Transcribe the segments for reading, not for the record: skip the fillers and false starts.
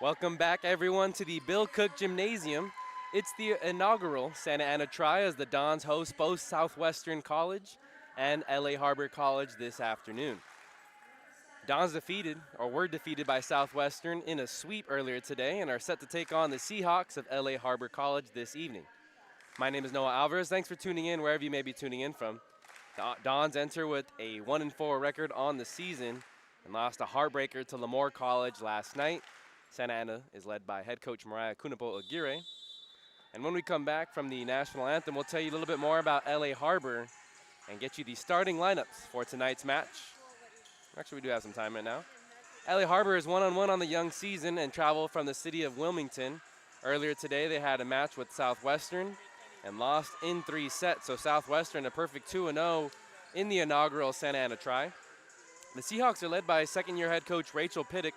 Welcome back, everyone, to the Bill Cook Gymnasium. It's the inaugural Santa Ana Tri as the Dons host both Southwestern College and LA Harbor College this afternoon. Dons were defeated by Southwestern in a sweep earlier today and are set to take on the Seahawks of LA Harbor College this evening. My name is Noah Alvarez. Thanks for tuning in wherever you may be tuning in from. Dons enter with a 1-4 record on the season and lost a heartbreaker to Lemoore College last night. Santa Ana is led by head coach Mariah Kunapo Aguirre. And when we come back from the national anthem, we'll tell you a little bit more about LA Harbor and get you the starting lineups for tonight's match. Actually, we do have some time right now. LA Harbor is 1-1 on the young season and travel from the city of Wilmington. Earlier today, they had a match with Southwestern and lost in 3 sets. So Southwestern a perfect 2-0 in the inaugural Santa Ana Tri. The Seahawks are led by second-year head coach Rachel Pittick,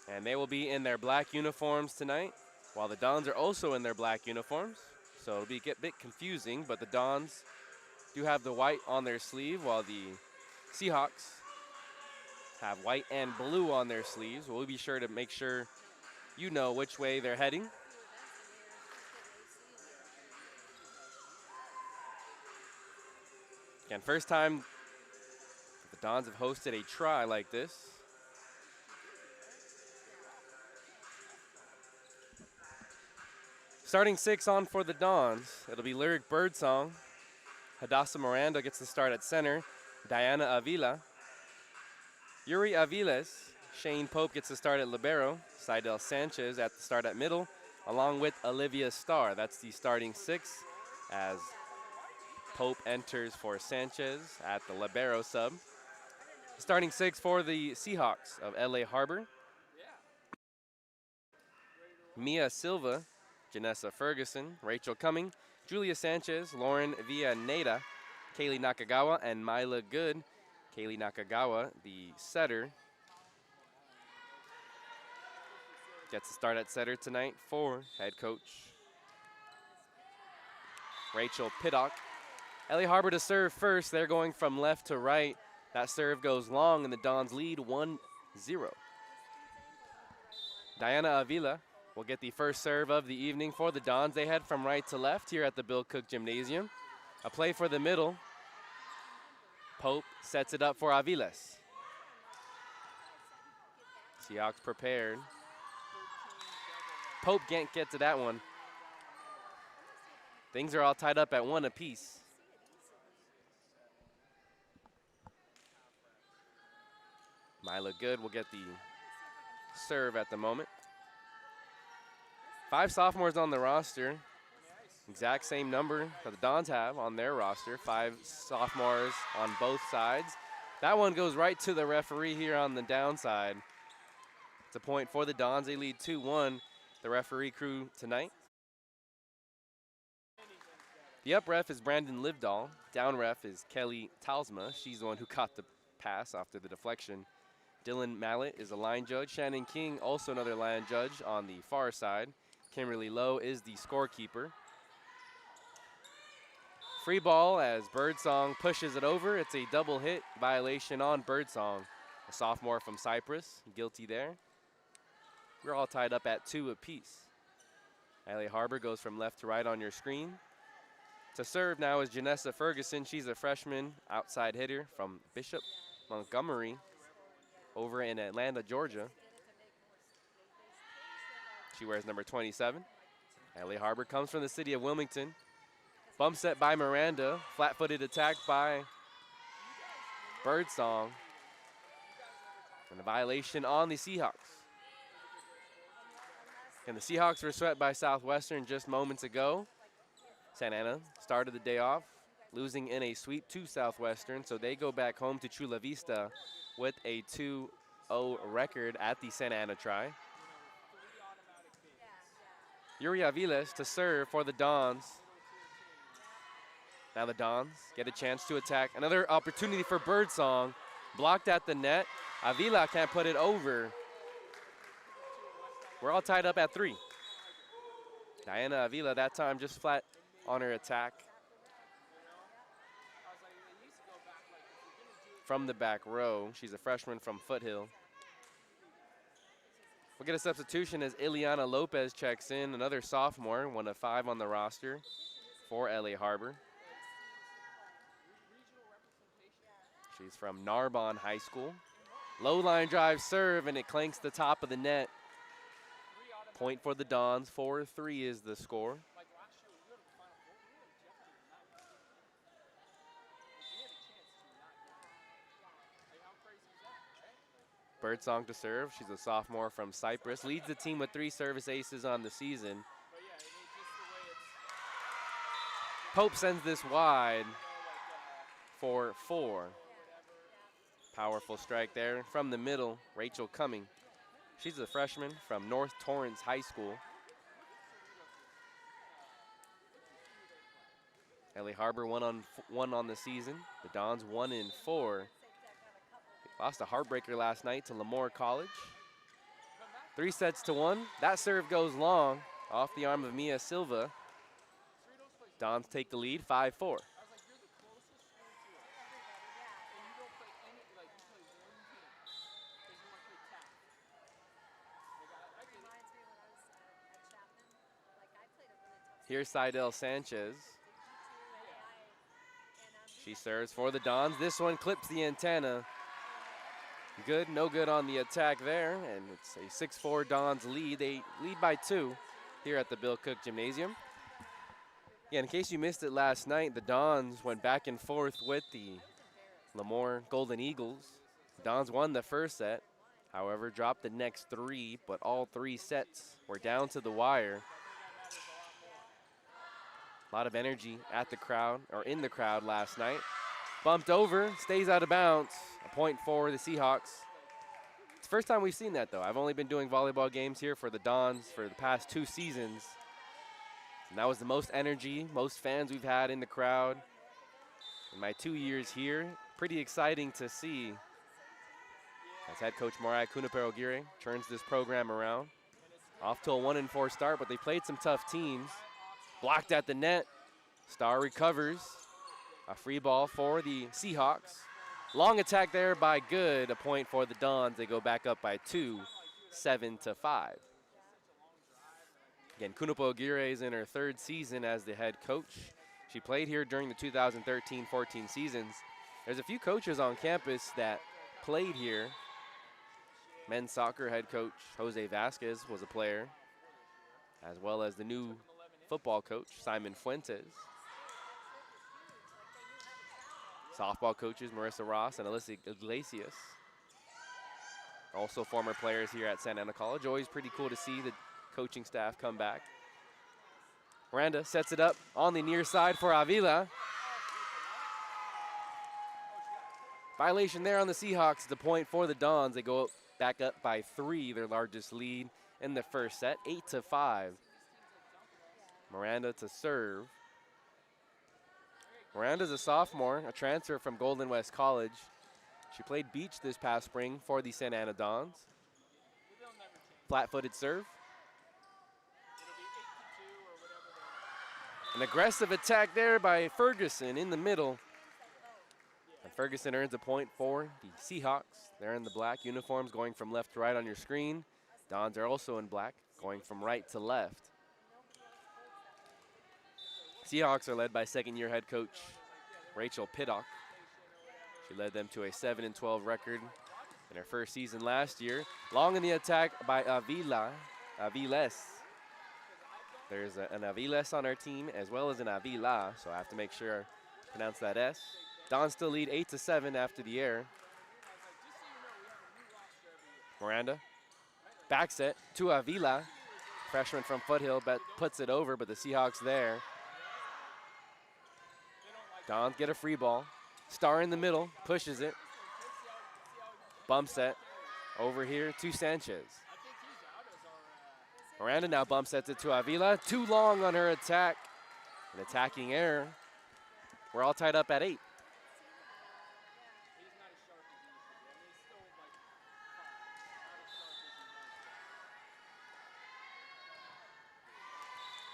and they will be in their black uniforms tonight, while the Dons are also in their black uniforms. So it'll be a bit confusing, but the Dons do have the white on their sleeve, while the Seahawks have white and blue on their sleeves. We'll be sure to make sure you know which way they're heading. Again, first time the Dons have hosted a tri like this. Starting 6 on for the Dons, it'll be Lyric Birdsong. Hadassah Miranda gets the start at center. Diana Avila. Yuri Aviles. Shane Pope gets the start at libero. Seidel Sanchez at the start at middle, along with Olivia Starr. That's the starting 6 as Pope enters for Sanchez at the libero sub. Starting 6 for the Seahawks of LA Harbor. Mia Silva, Janessa Ferguson, Rachel Cumming, Julia Sanchez, Lauren Villaneda, Kaylee Nakagawa, and Myla Good. Kaylee Nakagawa, the setter, gets to start at setter tonight for head coach Rachel Pittock. LA Harbor to serve first. They're going from left to right. That serve goes long, and the Dons lead 1-0. Diana Avila will get the first serve of the evening for the Dons. They head from right to left here at the Bill Cook Gymnasium. A play for the middle. Pope sets it up for Aviles. Seahawks prepared. Pope can't get to that one. Things are all tied up at 1 apiece. Myla Good will get the serve at the moment. 5 sophomores on the roster. Exact same number that the Dons have on their roster. 5 sophomores on both sides. That one goes right to the referee here on the downside. It's a point for the Dons. They lead 2-1, the referee crew tonight. The up ref is Brandon Livedall. Down ref is Kelly Talsma. She's the one who caught the pass after the deflection. Dylan Mallett is a line judge. Shannon King, also another line judge on the far side. Kimberly Lowe is the scorekeeper. Free ball as Birdsong pushes it over. It's a double hit violation on Birdsong. A sophomore from Cyprus, guilty there. We're all tied up at 2 apiece. LA Harbor goes from left to right on your screen. To serve now is Janessa Ferguson. She's a freshman outside hitter from Bishop Montgomery over in Atlanta, Georgia. She wears number 27. LA Harbor comes from the city of Wilmington. Bump set by Miranda. Flat-footed attack by Birdsong. And a violation on the Seahawks. And the Seahawks were swept by Southwestern just moments ago. Santa Ana started the day off losing in a sweep to Southwestern, so they go back home to Chula Vista with a 2-0 record at the Santa Ana Tri. Yuri Aviles to serve for the Dons. Now the Dons get a chance to attack. Another opportunity for Birdsong. Blocked at the net. Avila can't put it over. We're all tied up at 3. Diana Avila that time just flat on her attack. From the back row. She's a freshman from Foothill. We'll get a substitution as Ileana Lopez checks in, another sophomore, 1 of 5 on the roster for LA Harbor. She's from Narbonne High School. Low line drive serve, and it clanks the top of the net. Point for the Dons, 4-3 is the score. Birdsong to serve. She's a sophomore from Cyprus. Leads the team with 3 service aces on the season. Pope sends this wide for 4. Powerful strike there from the middle, Rachel Cumming. She's a freshman from North Torrance High School. LA Harbor 1 on the season. The Dons 1 in 4. Lost a heartbreaker last night to Lemoore College. 3-1. That serve goes long off the arm of Mia Silva. Dons take the lead, 5-4. Here's Seidel Sanchez. She serves for the Dons. This one clips the antenna. Good, no good on the attack there, and it's a 6-4 Dons lead. They lead by 2 here at the Bill Cook Gymnasium. Yeah, in case you missed it last night, the Dons went back and forth with the Lemoore Golden Eagles. The Dons won the first set, however, dropped the next 3, but all 3 sets were down to the wire. A lot of energy at the crowd, or in the crowd last night. Bumped over, stays out of bounds. A point for the Seahawks. It's the first time we've seen that, though. I've only been doing volleyball games here for the Dons for the past 2 seasons. And that was the most energy, most fans we've had in the crowd in my 2 years here. Pretty exciting to see as head coach Mariah Kunapero-Aguirre turns this program around. Off to a 1-4 start, but they played some tough teams. Blocked at the net. Star recovers. A free ball for the Seahawks. Long attack there by Good. A point for the Dons. They go back up by 2, 7-5. Again, Kunapero-Aguirre is in her 3rd season as the head coach. She played here during the 2013-14 seasons. There's a few coaches on campus that played here. Men's soccer head coach Jose Vasquez was a player, as well as the new football coach Simon Fuentes. Softball coaches Marissa Ross and Alyssa Iglesias, also former players here at Santa Ana College. Always pretty cool to see the coaching staff come back. Miranda sets it up on the near side for Avila. Violation there on the Seahawks. The point for the Dons. They go back up by 3, their largest lead in the first set, 8-5. Miranda to serve. Miranda's a sophomore, a transfer from Golden West College. She played beach this past spring for the Santa Ana Dons. Flat-footed serve. An aggressive attack there by Ferguson in the middle. And Ferguson earns a point for the Seahawks. They're in the black uniforms going from left to right on your screen. Dons are also in black, going from right to left. Seahawks are led by 2nd-year head coach Rachel Piddock. She led them to a 7-12 record in her first season last year. Long in the attack by Aviles. There's an Aviles on our team as well as an Avila, so I have to make sure I pronounce that S. Dons still lead 8-7 after the air. Miranda, back set to Avila. Freshman from Foothill puts it over, but the Seahawks there. Dons get a free ball. Star in the middle, pushes it. Bump set over here to Sanchez. Miranda now bump sets it to Avila. Too long on her attack. An attacking error. We're all tied up at 8.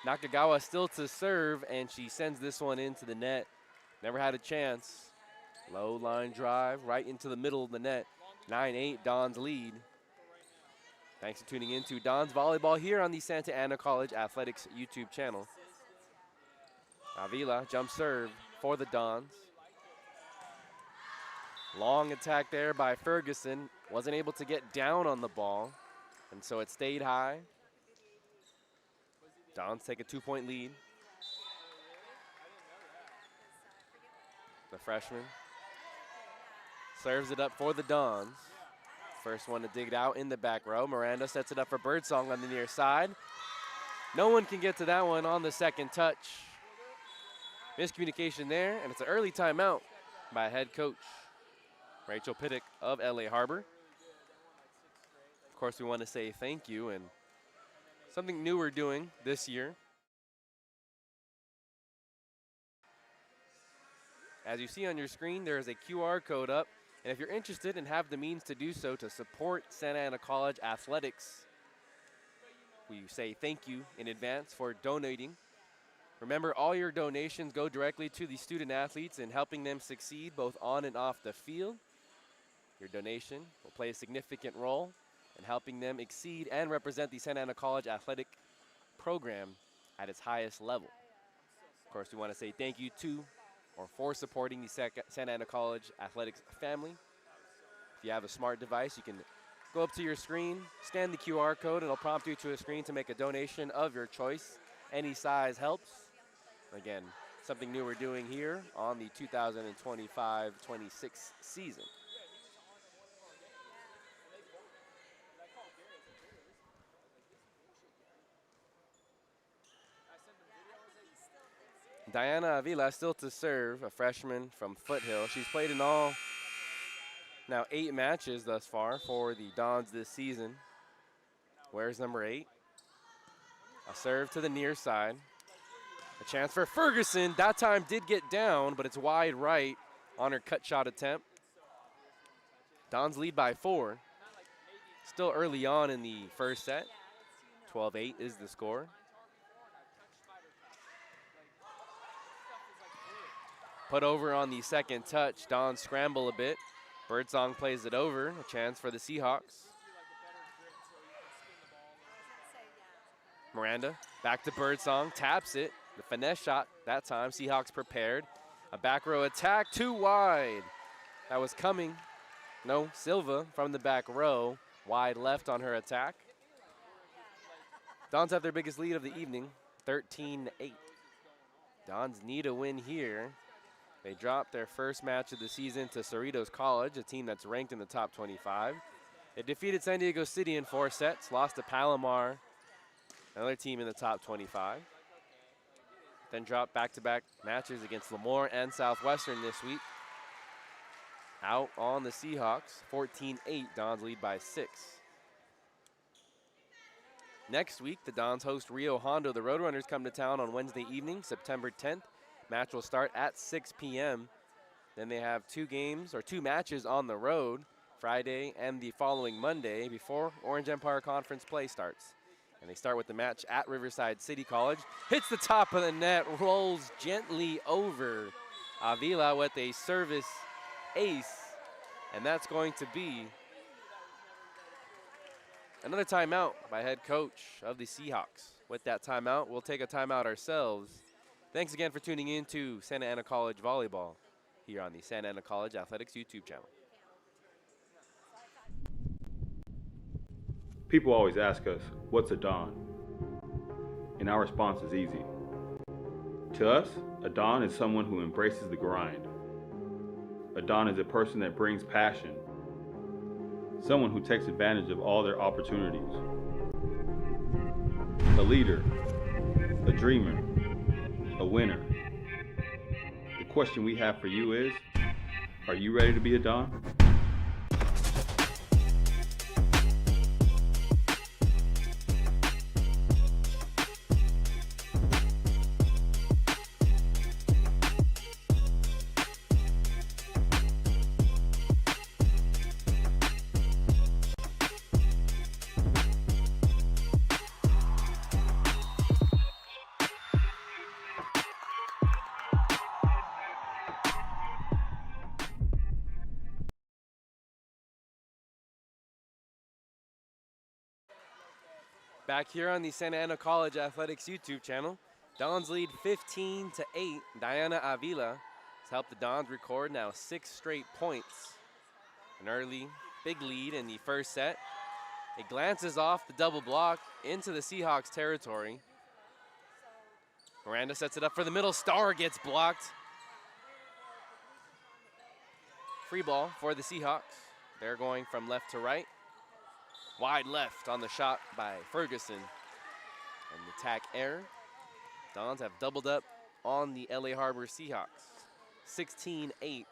Nakagawa still to serve, and she sends this one into the net. Never had a chance. Low line drive right into the middle of the net. 9-8, Dons lead. Thanks for tuning in to Don's Volleyball here on the Santa Ana College Athletics YouTube channel. Avila jump serve for the Dons. Long attack there by Ferguson. Wasn't able to get down on the ball, and so it stayed high. Dons take a 2-point lead. The freshman serves it up for the Dons. First one to dig it out in the back row. Miranda sets it up for Birdsong on the near side. No one can get to that one on the second touch. Miscommunication there, and it's an early timeout by head coach Rachel Pittick of LA Harbor. Of course, we want to say thank you, and something new we're doing this year. As you see on your screen, there is a QR code up, and if you're interested and have the means to do so to support Santa Ana College athletics, we say thank you in advance for donating. Remember, all your donations go directly to the student athletes and helping them succeed both on and off the field. Your donation will play a significant role in helping them exceed and represent the Santa Ana College athletic program at its highest level. Of course, we want to say thank you to or for supporting the Santa Ana College athletics family. If you have a smart device, you can go up to your screen, scan the QR code, and it'll prompt you to a screen to make a donation of your choice. Any size helps. Again, something new we're doing here on the 2025-26 season. Diana Avila still to serve, a freshman from Foothill. She's played in all now 8 matches thus far for the Dons this season. Where's number 8? A serve to the near side. A chance for Ferguson. That time did get down, but it's wide right on her cut shot attempt. Dons lead by 4. Still early on in the first set. 12-8 is the score. Put over on the second touch. Dons scramble a bit. Birdsong plays it over. A chance for the Seahawks. Miranda back to Birdsong. Taps it. The finesse shot that time. Seahawks prepared. A back row attack. Too wide. That was coming. No, Silva from the back row. Wide left on her attack. Dons have their biggest lead of the evening. 13-8. Dons need a win here. They dropped their first match of the season to Cerritos College, a team that's ranked in the top 25. They defeated San Diego City in 4 sets, lost to Palomar, another team in the top 25. Then dropped back-to-back matches against Lemoore and Southwestern this week. Out on the Seahawks, 14-8, Dons lead by 6. Next week, the Dons host Rio Hondo. The Roadrunners come to town on Wednesday evening, September 10th. Match will start at 6 p.m. Then they have 2 matches on the road, Friday and the following Monday, before Orange Empire Conference play starts. And they start with the match at Riverside City College. Hits the top of the net, rolls gently over Avila with a service ace. And that's going to be another timeout by head coach of the Seahawks. With that timeout, we'll take a timeout ourselves. Thanks again for tuning in to Santa Ana College Volleyball here on the Santa Ana College Athletics YouTube channel. People always ask us, what's a Don? And our response is easy. To us, a Don is someone who embraces the grind. A Don is a person that brings passion. Someone who takes advantage of all their opportunities. A leader, a dreamer, a winner. The question we have for you is, are you ready to be a Don? Back here on the Santa Ana College Athletics YouTube channel, Dons lead 15-8. Diana Avila has helped the Dons record now 6 straight points. An early big lead in the first set. It glances off the double block into the Seahawks territory. Miranda sets it up for the middle. Star gets blocked. Free ball for the Seahawks. They're going from left to right. Wide left on the shot by Ferguson. And the attack error. Dons have doubled up on the LA Harbor Seahawks. 16-8.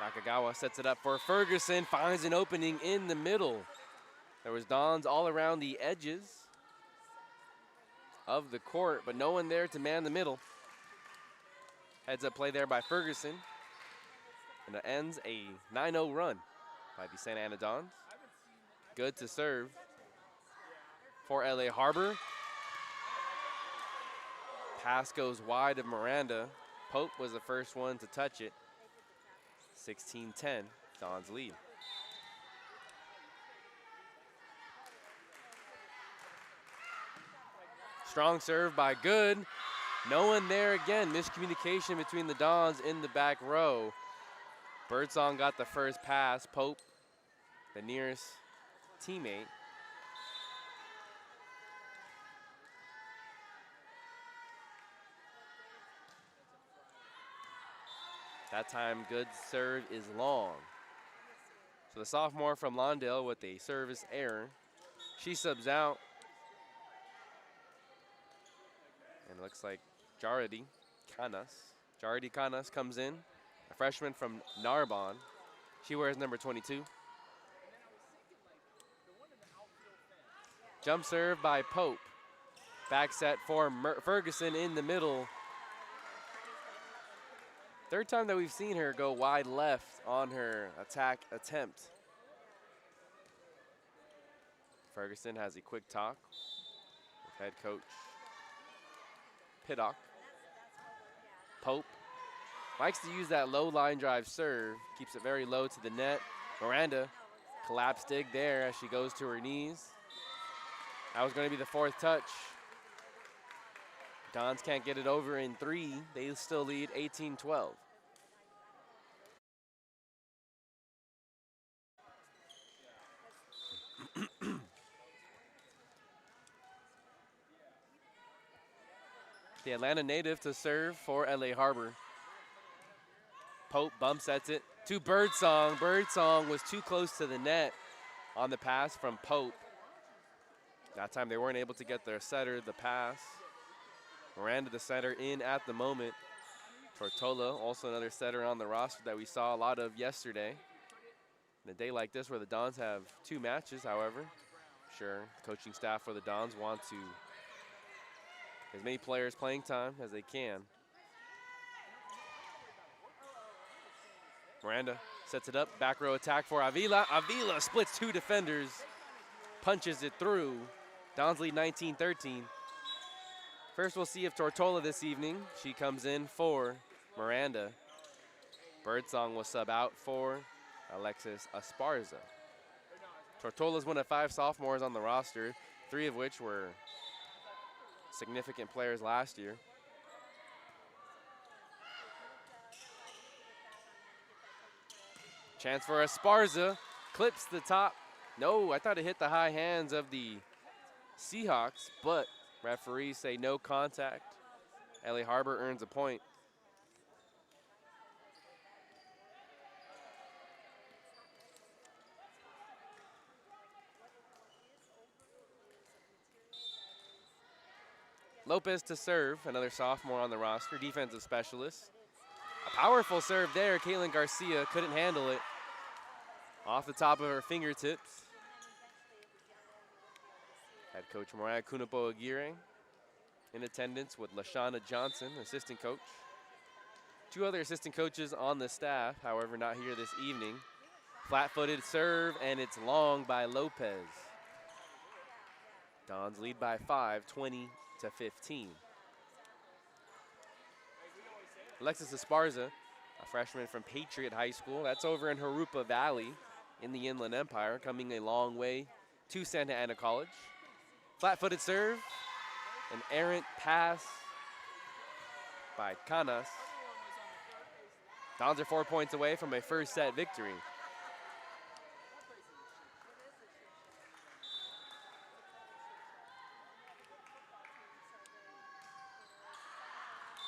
Nakagawa sets it up for Ferguson, finds an opening in the middle. There was Dons all around the edges of the court, but no one there to man the middle. Heads up play there by Ferguson. And it ends a 9-0 run by the Santa Ana Dons. Good to serve for LA Harbor. Pass goes wide of Miranda. Pope was the first one to touch it. 16-10, Dons lead. Strong serve by Good. No one there again. Miscommunication between the Dons in the back row. Birdsong got the first pass. Pope, the nearest teammate. That time, Good's serve is long. So the sophomore from Lawndale with a service error. She subs out. And it looks like Jaridi Canas comes in, a freshman from Narbonne. She wears number 22. Jump serve by Pope. Back set for Ferguson in the middle. Third time that we've seen her go wide left on her attack attempt. Ferguson has a quick talk with head coach Piddock. Pope likes to use that low line drive serve, keeps it very low to the net. Miranda, collapse dig there as she goes to her knees. That was going to be the fourth touch. Dons can't get it over in 3. They still lead 18-12. The Atlanta native to serve for LA Harbor. Pope bump sets it to Birdsong. Birdsong was too close to the net on the pass from Pope. That time they weren't able to get their setter the pass. Miranda, the setter, in at the moment. Tortola, also another setter on the roster that we saw a lot of yesterday. In a day like this where the Dons have 2 matches, however, sure, coaching staff for the Dons want to as many players playing time as they can. Miranda sets it up, back row attack for Avila. Avila splits 2 defenders, punches it through. Dons lead 19-13. First, we'll see if Tortola this evening. She comes in for Miranda. Birdsong will sub out for Alexis Esparza. Tortola's one of 5 sophomores on the roster, 3 of which were significant players last year. Chance for Esparza, clips the top. No, I thought it hit the high hands of the Seahawks, but referees say no contact. LA Harbor earns a point. Lopez to serve, another sophomore on the roster, defensive specialist. A powerful serve there. Caitlin Garcia couldn't handle it. Off the top of her fingertips. Head coach Mariah Kunapo Aguirre in attendance with Lashana Johnson, assistant coach. 2 other assistant coaches on the staff, however, not here this evening. Flat-footed serve, and it's long by Lopez. Dons lead by 5, 20-15. Alexis Esparza a freshman from Patriot High School. That's over in Harupa Valley in the Inland Empire, coming a long way to Santa Ana College. Flat-footed serve, an errant pass by Canas. Dons are 4 points away from a first set victory.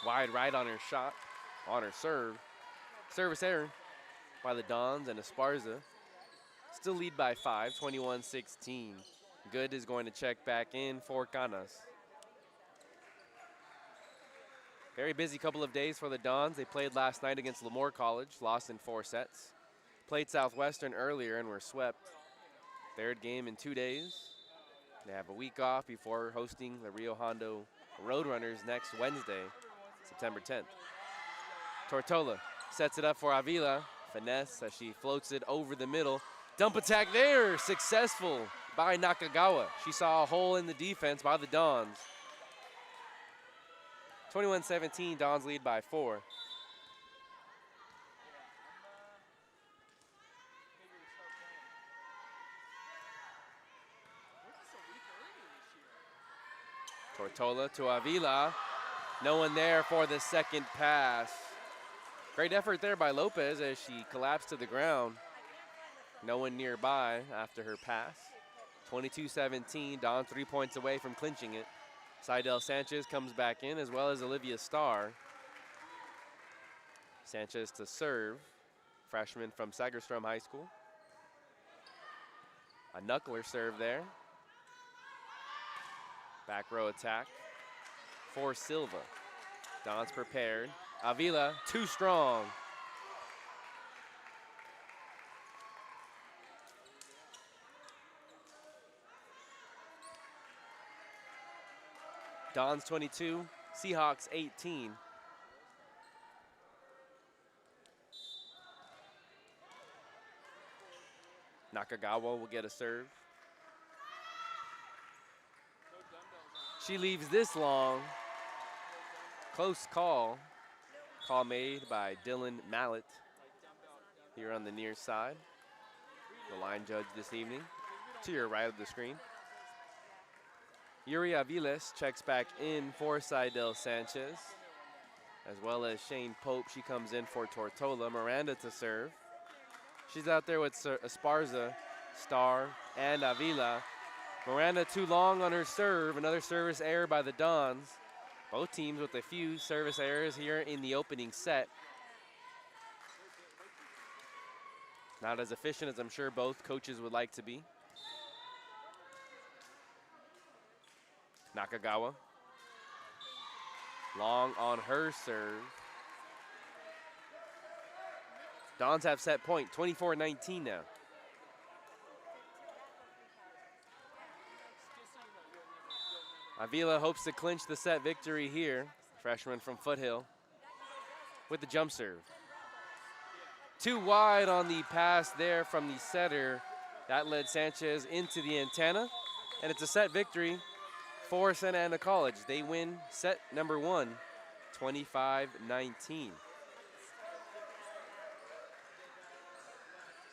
Wide right on her shot, on her serve. Service error by the Dons, and Esparza still lead by 5, 21-16. Good is going to check back in for Canas. Very busy couple of days for the Dons. They played last night against Lemoore College, lost in 4 sets. Played Southwestern earlier and were swept. Third game in 2 days. They have a week off before hosting the Rio Hondo Roadrunners next Wednesday, September 10th. Tortola sets it up for Avila. Finesse as she floats it over the middle. Dump attack there, successful by Nakagawa. She saw a hole in the defense by the Dons. 21-17, Dons lead by 4. Tortola to Avila. No one there for the second pass. Great effort there by Lopez as she collapsed to the ground. No one nearby after her pass. 22-17, Don 3 points away from clinching it. Seidel Sanchez comes back in, as well as Olivia Starr. Sanchez to serve, freshman from Sagerstrom High School. A knuckler serve there. Back row attack for Silva. Don's prepared. Avila, too strong. Dons 22, Seahawks 18. Nakagawa will get a serve. She leaves this long. Close call. Call made by Dylan Mallet here on the near side. The line judge this evening, to your right of the screen. Yuri Aviles checks back in for Seidel Sanchez, as well as Shane Pope. She comes in for Tortola. Miranda to serve. She's out there with Esparza, Starr, and Avila. Miranda too long on her serve. Another service error by the Dons. Both teams with a few service errors here in the opening set. Not as efficient as I'm sure both coaches would like to be. Nakagawa. Long on her serve. Dons have set point, 24-19 now. Avila hopes to clinch the set victory here. Freshman from Foothill with the jump serve. Too wide on the pass there from the setter. That led Sanchez into the antenna, and it's a set victory for Santa Ana College. They win set number 1, 25-19.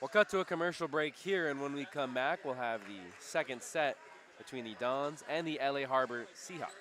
We'll cut to a commercial break here, and when we come back, we'll have the second set between the Dons and the LA Harbor Seahawks.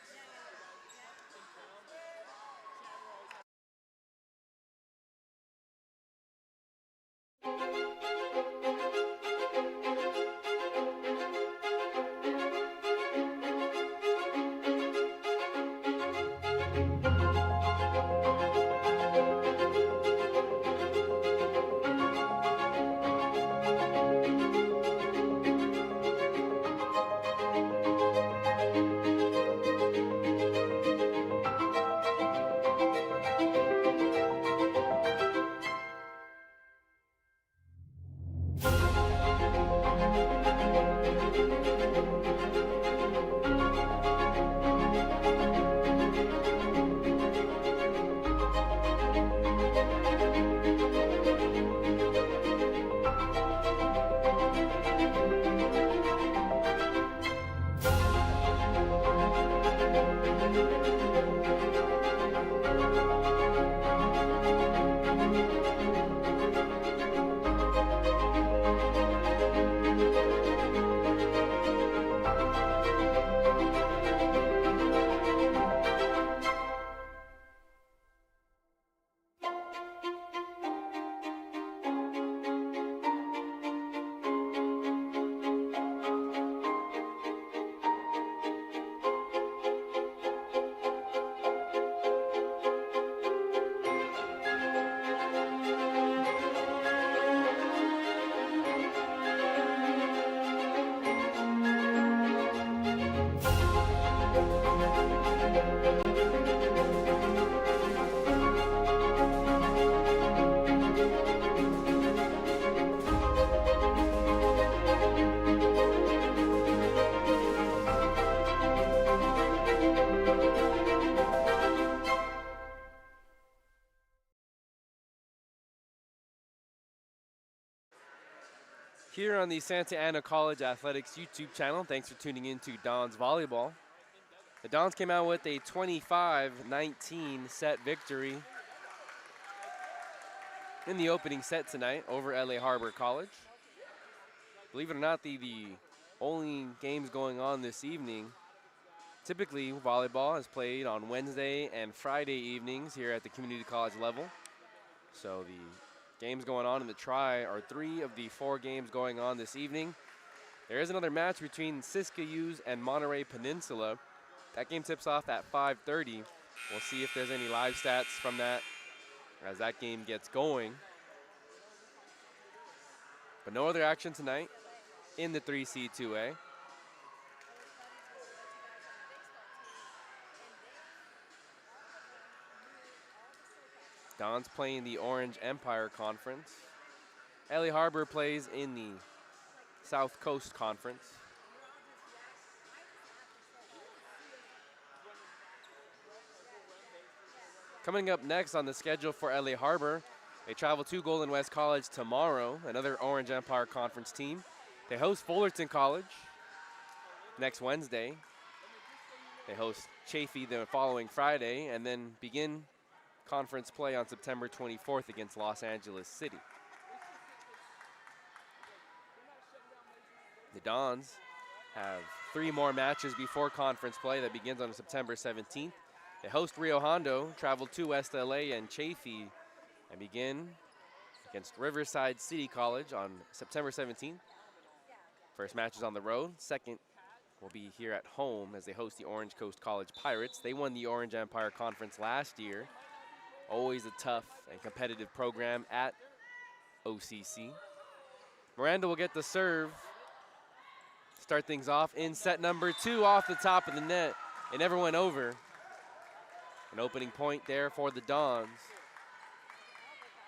here on the Santa Ana College Athletics YouTube channel. Thanks for tuning in to Don's Volleyball. The Dons came out with a 25-19 set victory in the opening set tonight over LA Harbor College. Believe it or not, the only games going on this evening. Typically, volleyball is played on Wednesday and Friday evenings here at the community college level. So the games going on in the Tri are 3 of the 4 games going on this evening. There is another match between Siskiyous and Monterey Peninsula. That game tips off at 5:30. We'll see if there's any live stats from that as that game gets going. But no other action tonight in the 3C2A. Don's playing the Orange Empire Conference. LA Harbor plays in the South Coast Conference. Coming up next on the schedule for LA Harbor, they travel to Golden West College tomorrow, another Orange Empire Conference team. They host Fullerton College next Wednesday. They host Chaffey the following Friday, and then begin conference play on September 24th against Los Angeles City. The Dons have 3 more matches before conference play that begins on September 17th. They host Rio Hondo, travel to West LA and Chaffey, and begin against Riverside City College on September 17th. First match is on the road. Second will be here at home as they host the Orange Coast College Pirates. They won the Orange Empire Conference last year. Always a tough and competitive program at OCC. Miranda will get the serve. Start things off in set number 2 off the top of the net. It never went over. An opening point there for the Dons.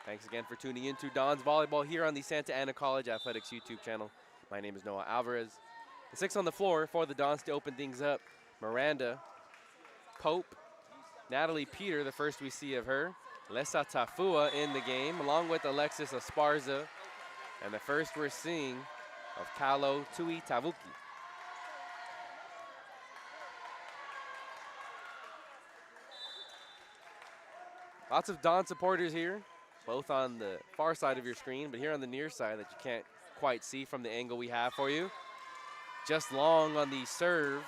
Thanks again for tuning in to Dons Volleyball here on the Santa Ana College Athletics YouTube channel. My name is Noah Alvarez. The 6 on the floor for the Dons to open things up. Miranda, Pope, Natalie Peter, the first we see of her. Lesa Tafua in the game, along with Alexis Esparza. And the first we're seeing of Kalo Tui Tavuki. Lots of Don supporters here, both on the far side of your screen, but here on the near side that you can't quite see from the angle we have for you. Just long on the serve.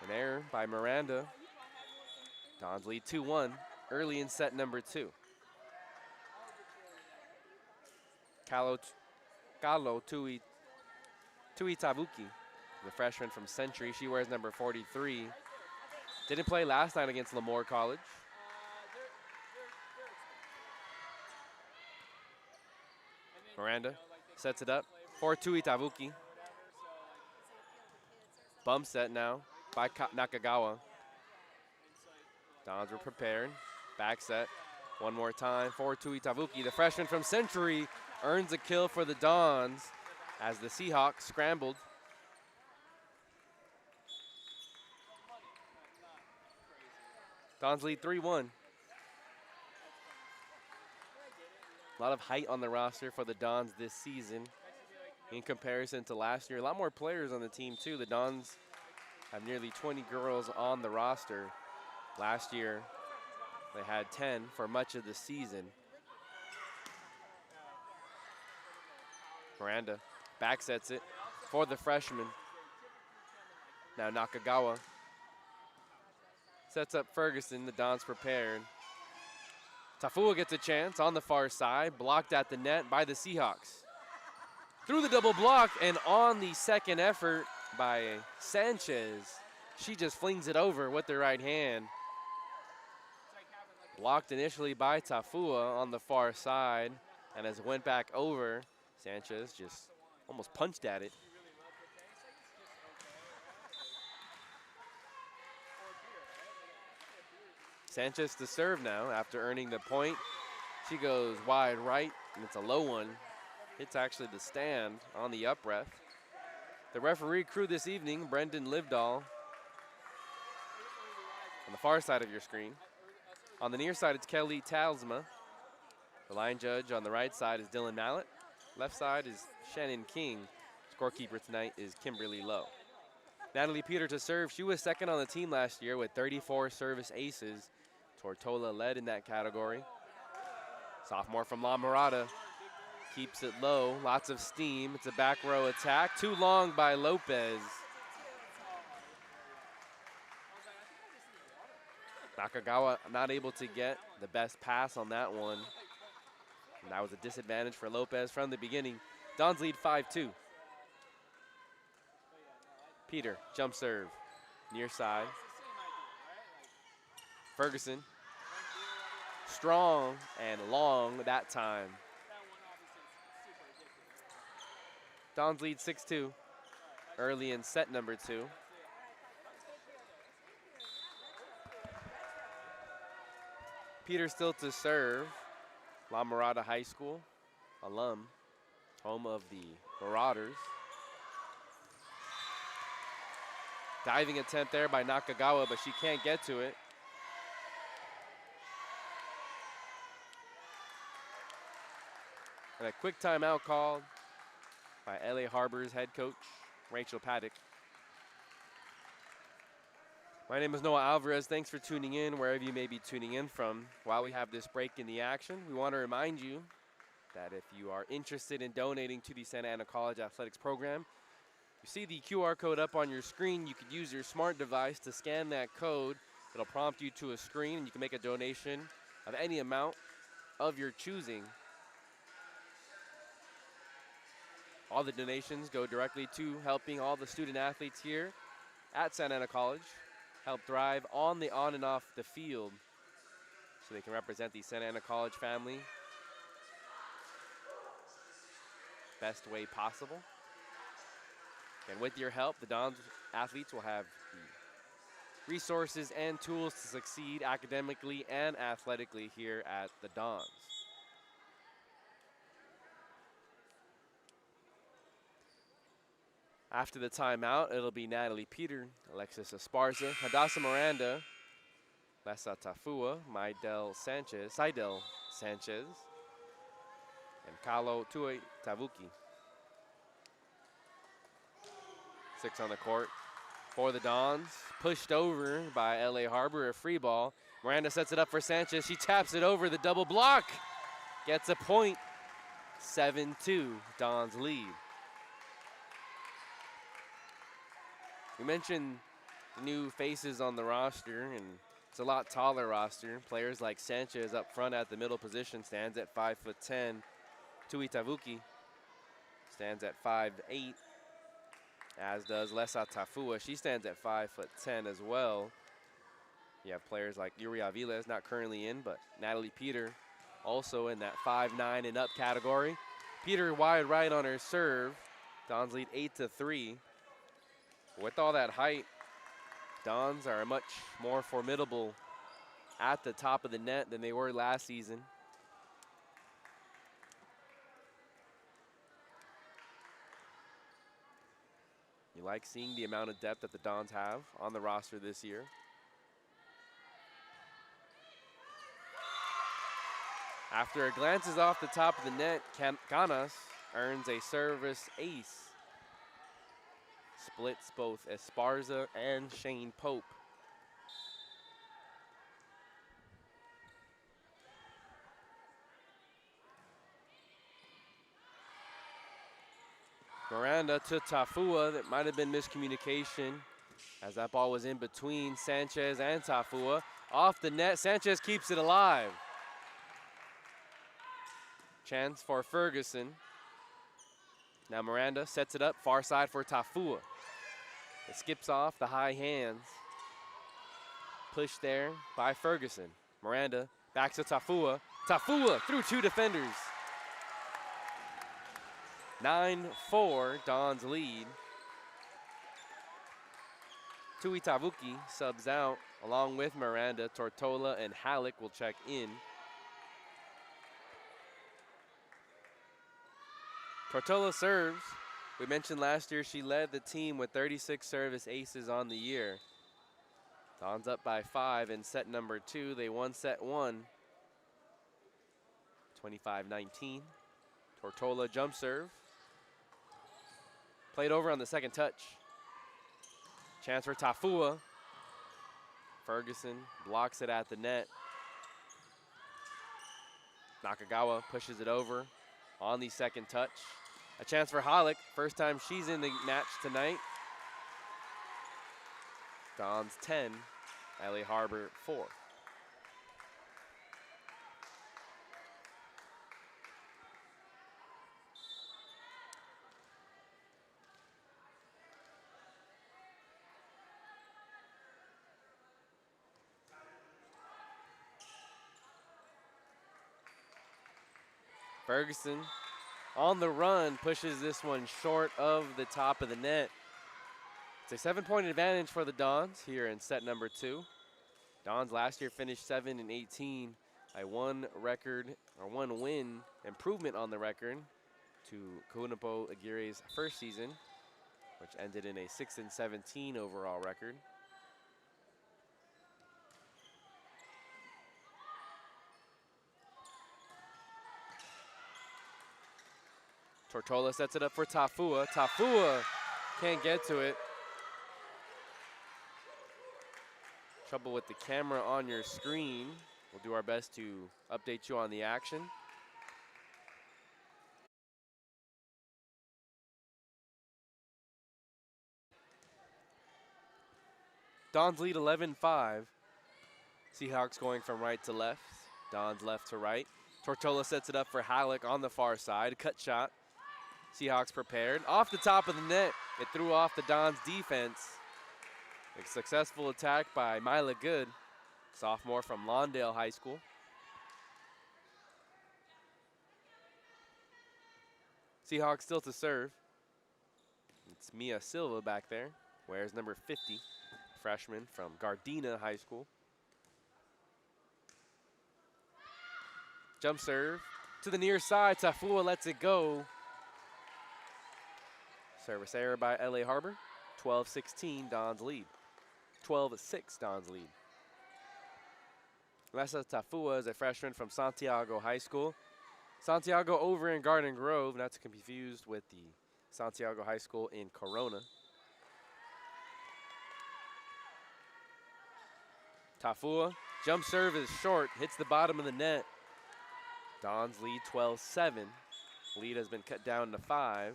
An error by Miranda. Dons lead 2-1 early in set number 2. Kalo Tui Tavuki, the freshman from Century. She wears number 43. Didn't play last night against Lemoore College. Miranda sets it up for Tui Tavuki. Bump set now by Nakagawa. Dons were prepared. Back set one more time for Tui Tavuki. The freshman from Century earns a kill for the Dons as the Seahawks scrambled. Dons lead 3-1. A lot of height on the roster for the Dons this season in comparison to last year. A lot more players on the team too. The Dons have nearly 20 girls on the roster. Last year, they had 10 for much of the season. Miranda back sets it for the freshman. Now Nakagawa sets up Ferguson. The Dons prepared. Tafua gets a chance on the far side, blocked at the net by the Seahawks. Through the double block and on the second effort by Sanchez, she just flings it over with the right hand. Blocked initially by Tafua on the far side, and as it went back over, Sanchez just almost punched at it. Sanchez to serve now after earning the point. She goes wide right, and it's a low one. Hits actually the stand on the up ref. The referee crew this evening, Brendan Livedall, on the far side of your screen. On the near side, it's Kelly Talsma. The line judge on the right side is Dylan Mallett. Left side is Shannon King. Scorekeeper tonight is Kimberly Lowe. Natalie Peter to serve. She was second on the team last year with 34 service aces. Tortola led in that category. Sophomore from La Mirada keeps it low. Lots of steam. It's a back row attack. Too long by Lopez. Nakagawa not able to get the best pass on that one. And that was a disadvantage for Lopez from the beginning. Dons lead 5-2. Peter, jump serve, near side. Ferguson, strong and long that time. Dons lead 6-2, early in set number 2. Peter still to serve. La Mirada High School alum, home of the Marauders. Diving attempt there by Nakagawa, but she can't get to it. And a quick timeout called by LA Harbor's head coach, Rachel Paddock. My name is Noah Alvarez. Thanks for tuning in wherever you may be tuning in from. While we have this break in the action, we want to remind you that if you are interested in donating to the Santa Ana College Athletics program, you see the QR code up on your screen. You could use your smart device to scan that code. It'll prompt you to a screen, and you can make a donation of any amount of your choosing. All the donations go directly to helping all the student athletes here at Santa Ana College help thrive on and off the field so they can represent the Santa Ana College family best way possible. And with your help, the Dons athletes will have the resources and tools to succeed academically and athletically here at the Dons. After the timeout, it'll be Natalie Peter, Alexis Esparza, Hadassah Miranda, Lessa Tafua, Seidel Sanchez, and Kalo Tue Tavuki. 6 on the court for the Dons. Pushed over by LA Harbor, a free ball. Miranda sets it up for Sanchez. She taps it over, the double block. Gets a point. 7-2, Dons lead. We mentioned the new faces on the roster, and it's a lot taller roster. Players like Sanchez up front at the middle position stands at 5'10". Tui Tavuki stands at 5'8", as does Lessa Tafua. She stands at 5'10" as well. You have players like Yuri Avila, not currently in, but Natalie Peter also in that 5'9" and up category. Peter wide right on her serve. Dons lead 8-3. With all that height, Dons are much more formidable at the top of the net than they were last season. You like seeing the amount of depth that the Dons have on the roster this year. After it glances off the top of the net, Canas earns a service ace. Splits both Esparza and Shane Pope. Miranda to Tafua. That might have been miscommunication as that ball was in between Sanchez and Tafua. Off the net, Sanchez keeps it alive. Chance for Ferguson. Now Miranda sets it up, far side for Tafua. It skips off the high hands. Push there by Ferguson. Miranda back to Tafua. Tafua through 2 defenders. 9-4, Dons lead. Tui Tavuki subs out along with Miranda. Tortola and Halleck will check in. Tortola serves. We mentioned last year she led the team with 36 service aces on the year. Dons up by 5 in set number 2. They won set 1. 25-19. Tortola jump serve. Played over on the second touch. Chance for Tafua. Ferguson blocks it at the net. Nakagawa pushes it over on the second touch. A chance for Halleck. First time she's in the match tonight. Dons 10, LA Harbor 4. Ferguson on the run pushes this one short of the top of the net. It's a 7-point advantage for the Dons here in set number 2. Dons last year finished 7-18, a one win improvement on the record to Kunapo Aguirre's first season, which ended in a 6-17 overall record. Tortola sets it up for Tafua. Tafua can't get to it. Trouble with the camera on your screen. We'll do our best to update you on the action. Dons lead 11-5. Seahawks going from right to left. Dons left to right. Tortola sets it up for Halleck on the far side. Cut shot. Seahawks prepared. Off the top of the net. It threw off the Dons defense. A successful attack by Mila Good, sophomore from Lawndale High School. Seahawks still to serve. It's Mia Silva back there. Wears number 50, freshman from Gardena High School. Jump serve to the near side. Tafua lets it go. Service error by LA Harbor. 12-16 Dons lead. 12-6 Dons lead. Lessa Tafua is a freshman from Santiago High School. Santiago over in Garden Grove, not to be confused with the Santiago High School in Corona. Tafua, jump serve is short, hits the bottom of the net. Dons lead 12-7. Lead has been cut down to 5.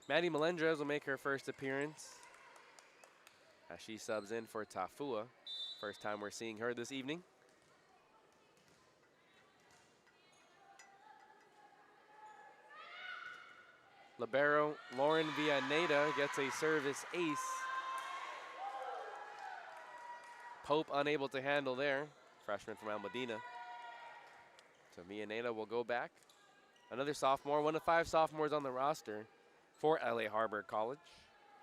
Maddie Melendrez will make her first appearance as she subs in for Tafua. First time we're seeing her this evening. Libero Lauren Villaneda gets a service ace. Pope unable to handle there. Freshman from Almadena. So Villaneda will go back. Another sophomore, one of 5 sophomores on the roster for LA Harbor College.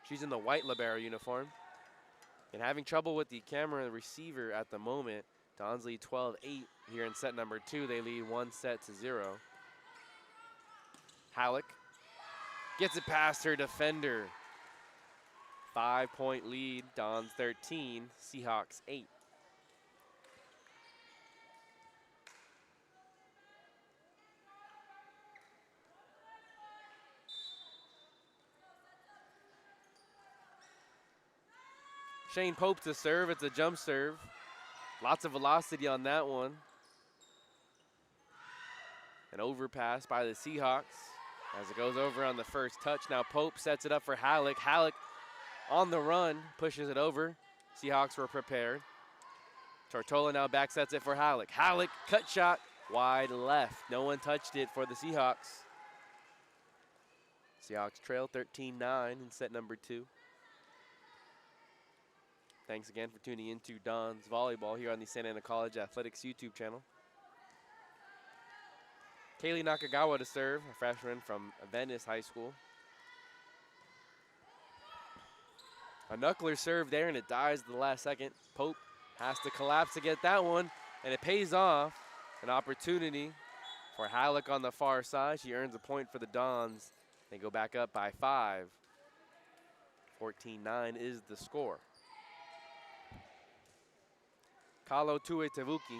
She's in the white libero uniform. And having trouble with the camera and receiver at the moment. Dons lead 12-8 here in set number 2. They lead 1-0. Halleck gets it past her defender. 5-point lead, Dons 13, Seahawks 8. Shane Pope to serve. It's a jump serve. Lots of velocity on that one. An overpass by the Seahawks as it goes over on the first touch. Now Pope sets it up for Halleck. Halleck on the run, pushes it over. Seahawks were prepared. Tortola now back sets it for Halleck. Halleck, cut shot, wide left. No one touched it for the Seahawks. Seahawks trail 13-9 in set number 2. Thanks again for tuning in to Don's Volleyball here on the Santa Ana College Athletics YouTube channel. Kaylee Nakagawa to serve, a freshman from Venice High School. A knuckler serve there, and it dies at the last second. Pope has to collapse to get that one, and it pays off. An opportunity for Halleck on the far side. She earns a point for the Dons. They go back up by 5. 14-9 is the score. Kalo Tue Tevuki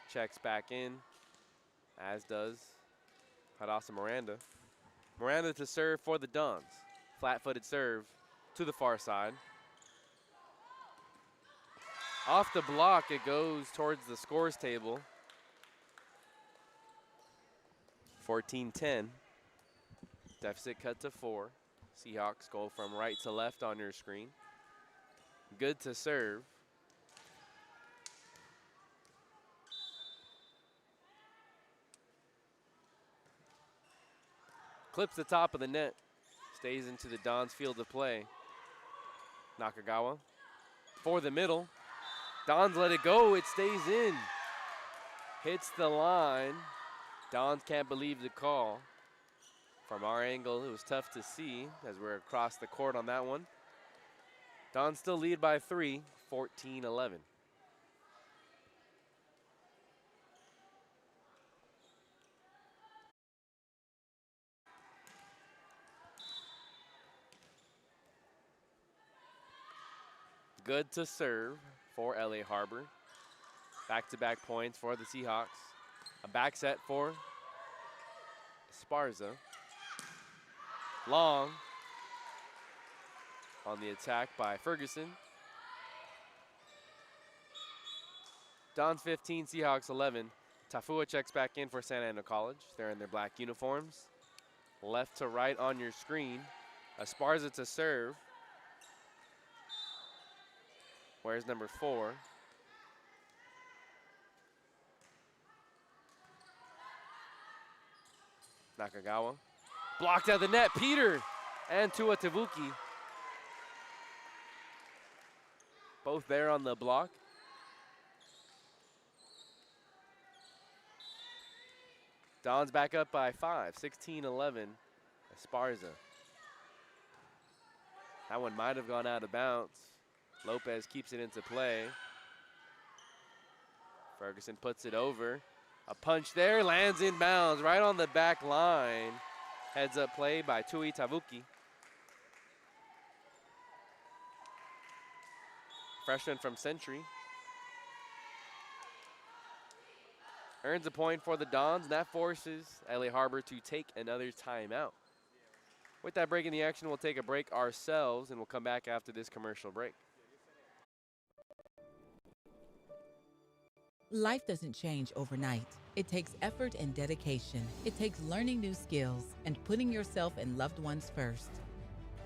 checks back in, as does Hadassah Miranda. Miranda to serve for the Dons. Flat-footed serve to the far side. Off the block, it goes towards the scores table. 14-10. Deficit cut to 4. Seahawks go from right to left on your screen. Good to serve. Clips the top of the net. Stays into the Dons field of play. Nakagawa for the middle. Dons let it go. It stays in. Hits the line. Dons can't believe the call. From our angle, it was tough to see as we're across the court on that one. Dons still lead by 3, 14-11. Good to serve for LA Harbor. Back-to-back points for the Seahawks. A back set for Esparza. Long on the attack by Ferguson. Dons 15, Seahawks 11. Tafua checks back in for Santa Ana College. They're in their black uniforms. Left to right on your screen. Esparza to serve. Where's number 4? Nakagawa. Blocked out the net. Peter and Tua Tavuki. Both there on the block. Dons back up by 5, 16-11. Esparza. That one might have gone out of bounds. Lopez keeps it into play. Ferguson puts it over. A punch there, lands in bounds right on the back line. Heads up play by Tui Tavuki. Freshman from Century. Earns a point for the Dons, and that forces LA Harbor to take another timeout. With that break in the action, we'll take a break ourselves, and we'll come back after this commercial break. Life doesn't change overnight. It takes effort and dedication. It takes learning new skills and putting yourself and loved ones first.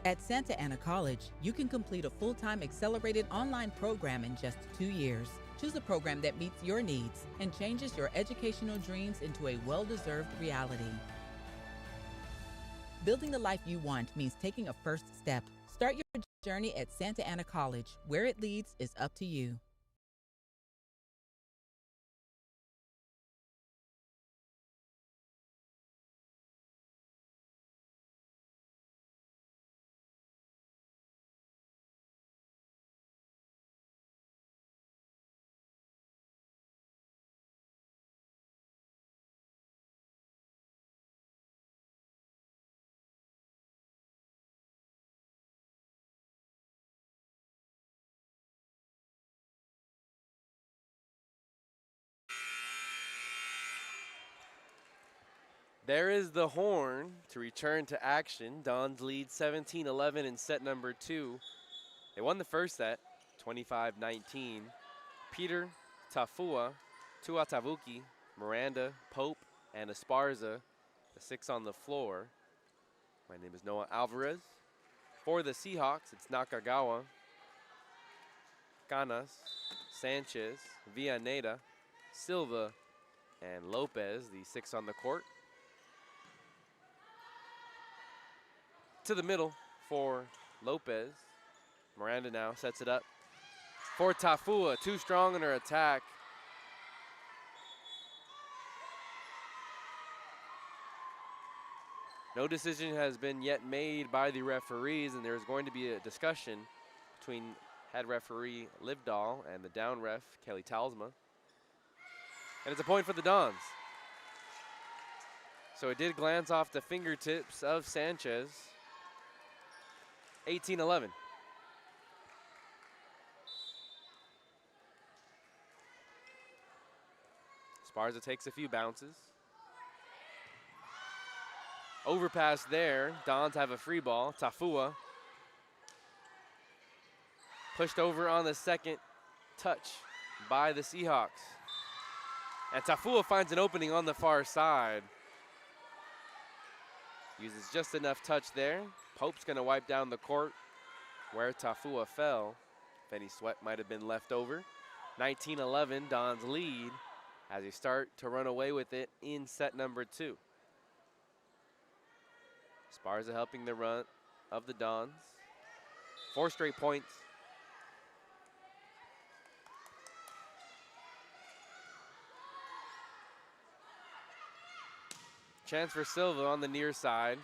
At Santa Ana College, you can complete a full-time accelerated online program in just 2 years. Choose a program that meets your needs and changes your educational dreams into a well-deserved reality. Building the life you want means taking a first step. Start your journey at Santa Ana College. Where it leads is up to you. There is the horn to return to action. Dons lead 17-11 in set number 2. They won the first set, 25-19. Peter, Tafua, Tua Tavuki, Miranda, Pope, and Esparza, the 6 on the floor. My name is Noah Alvarez. For the Seahawks, it's Nakagawa, Canas, Sanchez, Villaneda, Silva, and Lopez, the 6 on the court. To the middle for Lopez. Miranda now sets it up for Tafua. Too strong in her attack. No decision has been yet made by the referees, and there's going to be a discussion between head referee Livdahl and the down ref, Kelly Talsma. And it's a point for the Dons. So it did glance off the fingertips of Sanchez. 18-11. Esparza takes a few bounces. Overpass there. Dons have a free ball. Tafua pushed over on the second touch by the Seahawks. And Tafua finds an opening on the far side. Uses just enough touch there. Pope's going to wipe down the court where Tafua fell. If any sweat might have been left over. 19-11, Dons lead as they start to run away with it in set number 2. Sparza helping the run of the Dons. 4 straight points. Chance for Silva on the near side.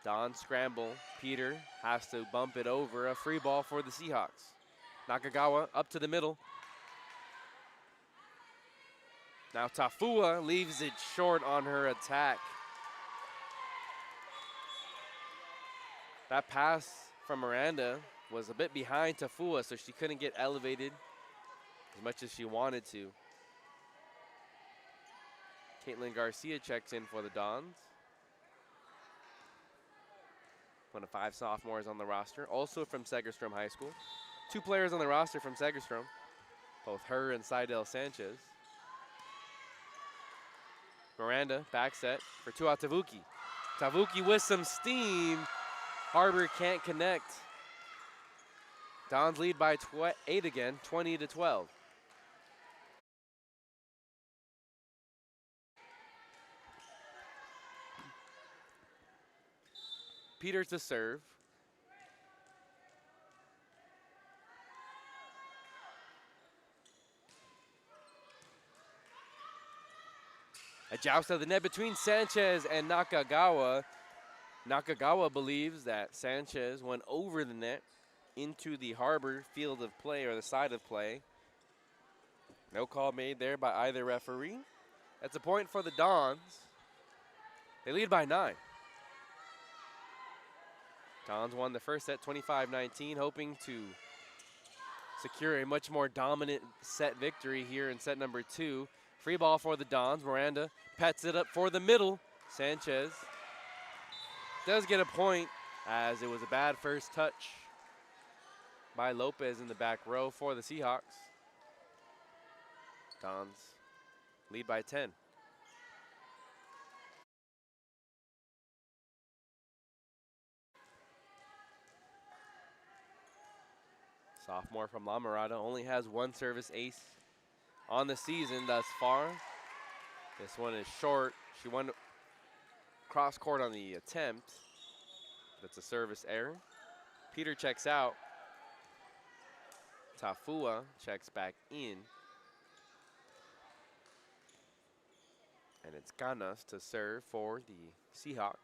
Dons scramble. Peter has to bump it over. A free ball for the Seahawks. Nakagawa up to the middle. Now Tafua leaves it short on her attack. That pass from Miranda was a bit behind Tafua, so she couldn't get elevated as much as she wanted to. Caitlin Garcia checks in for the Dons. One of 5 sophomores on the roster, also from Segerstrom High School. 2 players on the roster from Segerstrom, both her and Seidel Sanchez. Miranda, back set for Tua Tavuki. Tavuki with some steam. Harbor can't connect. Dons lead by 8 again, 20-12. Peters to serve. A joust of the net between Sanchez and Nakagawa. Nakagawa believes that Sanchez went over the net into the Harbor field of play, or the side of play. No call made there by either referee. That's a point for the Dons. They lead by 9. Dons won the first set 25-19, hoping to secure a much more dominant set victory here in set number 2. Free ball for the Dons. Miranda pets it up for the middle. Sanchez does get a point, as it was a bad first touch by Lopez in the back row for the Seahawks. Dons lead by 10. Sophomore from La Mirada only has 1 service ace on the season thus far. This one is short. She won cross court on the attempt. That's a service error. Peter checks out. Tafua checks back in. And it's Ganas to serve for the Seahawks.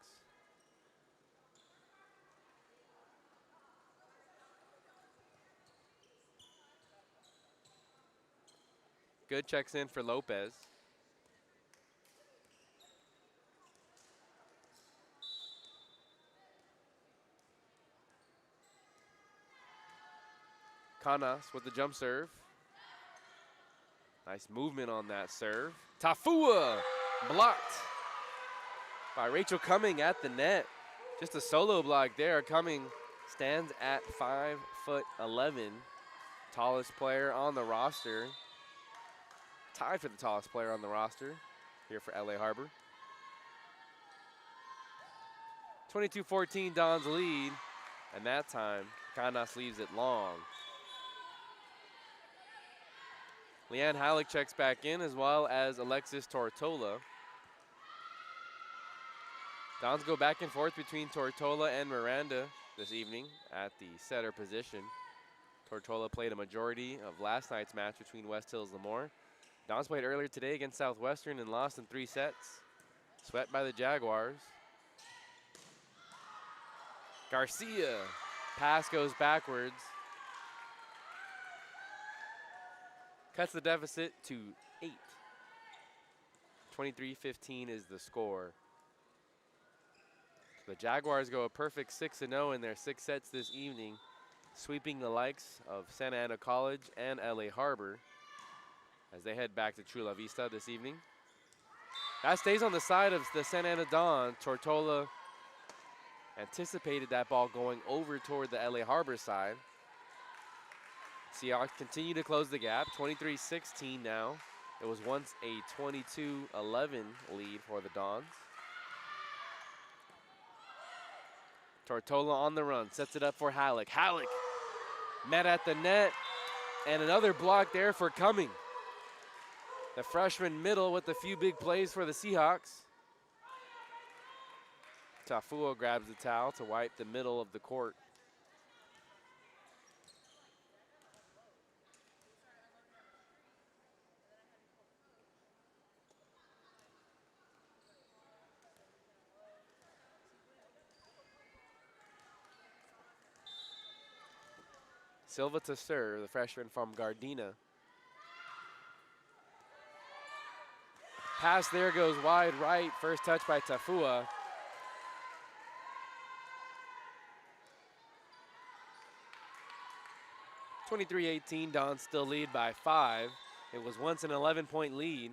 Good checks in for Lopez. Canas with the jump serve. Nice movement on that serve. Tafua blocked by Rachel Cumming at the net. Just a solo block there. Cumming stands at 5'11", tallest player on the roster. Tied for the tallest player on the roster here for LA Harbor. 22-14 Dons lead, and that time Canas leaves it long. Leanne Halleck checks back in, as well as Alexis Tortola. Dons go back and forth between Tortola and Miranda this evening at the setter position. Tortola played a majority of last night's match between West Hills and Lemoore. Dons played earlier today against Southwestern and lost in 3 sets. Swept by the Jaguars. Garcia, pass goes backwards. Cuts the deficit to 8. 23-15 is the score. The Jaguars go a perfect 6-0 in their 6 sets this evening, sweeping the likes of Santa Ana College and LA Harbor as they head back to Chula Vista this evening. That stays on the side of the Santa Ana Dawn. Tortola anticipated that ball going over toward the LA Harbor side. Seahawks continue to close the gap, 23-16 now. It was once a 22-11 lead for the Dons. Tortola on the run, sets it up for Halleck. Halleck met at the net, and another block there for Cumming. The freshman middle with a few big plays for the Seahawks. Tafua grabs the towel to wipe the middle of the court. Silva to serve, the freshman from Gardena. Pass there goes wide right. First touch by Tafua. (23-18), Dons still lead by 5. It was once an 11-point lead.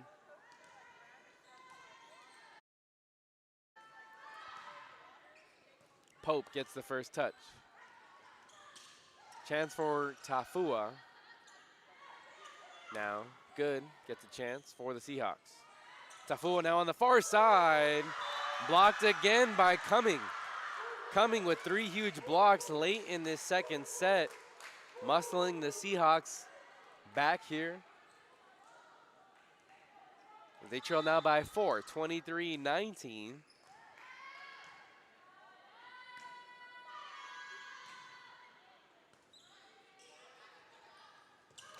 Pope gets the first touch. Chance for Tafua. Now, good, gets a chance for the Seahawks. Tafua now on the far side. Blocked again by Cumming. Cumming with 3 huge blocks late in this second set. Muscling the Seahawks back here. They trail now by 4, 23-19.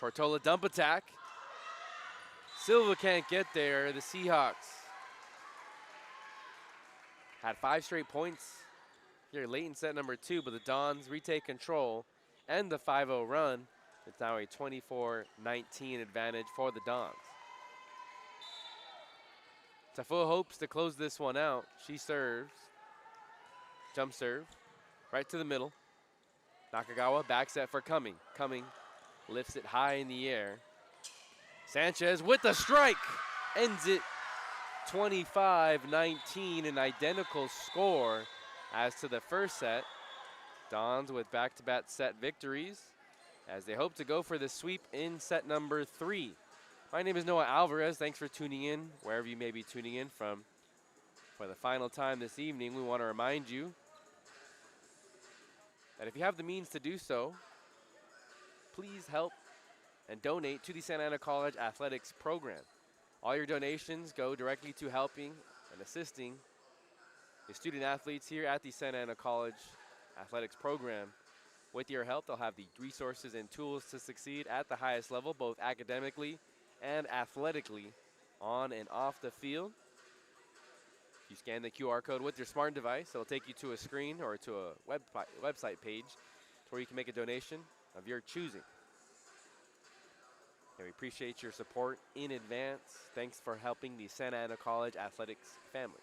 Tortola dump attack. Silva can't get there. The Seahawks had 5 straight points here late in set number 2, but the Dons retake control and the 5-0 run. It's now a 24-19 advantage for the Dons. Tafua hopes to close this one out. She serves. Jump serve. Right to the middle. Nakagawa back set for Cumming. Cumming lifts it high in the air. Sanchez with the strike. Ends it 25-19, an identical score as to the first set. Dons with back-to-back set victories as they hope to go for the sweep in set number 3. My name is Noah Alvarez. Thanks for tuning in, wherever you may be tuning in from. For the final time this evening, we want to remind you that if you have the means to do so, please help and donate to the Santa Ana College Athletics Program. All your donations go directly to helping and assisting the student athletes here at the Santa Ana College Athletics Program. With your help, they'll have the resources and tools to succeed at the highest level, both academically and athletically, on and off the field. If you scan the QR code with your smart device, it'll take you to a screen or to a website page where you can make a donation of your choosing. And we appreciate your support in advance. Thanks for helping the Santa Ana College Athletics family.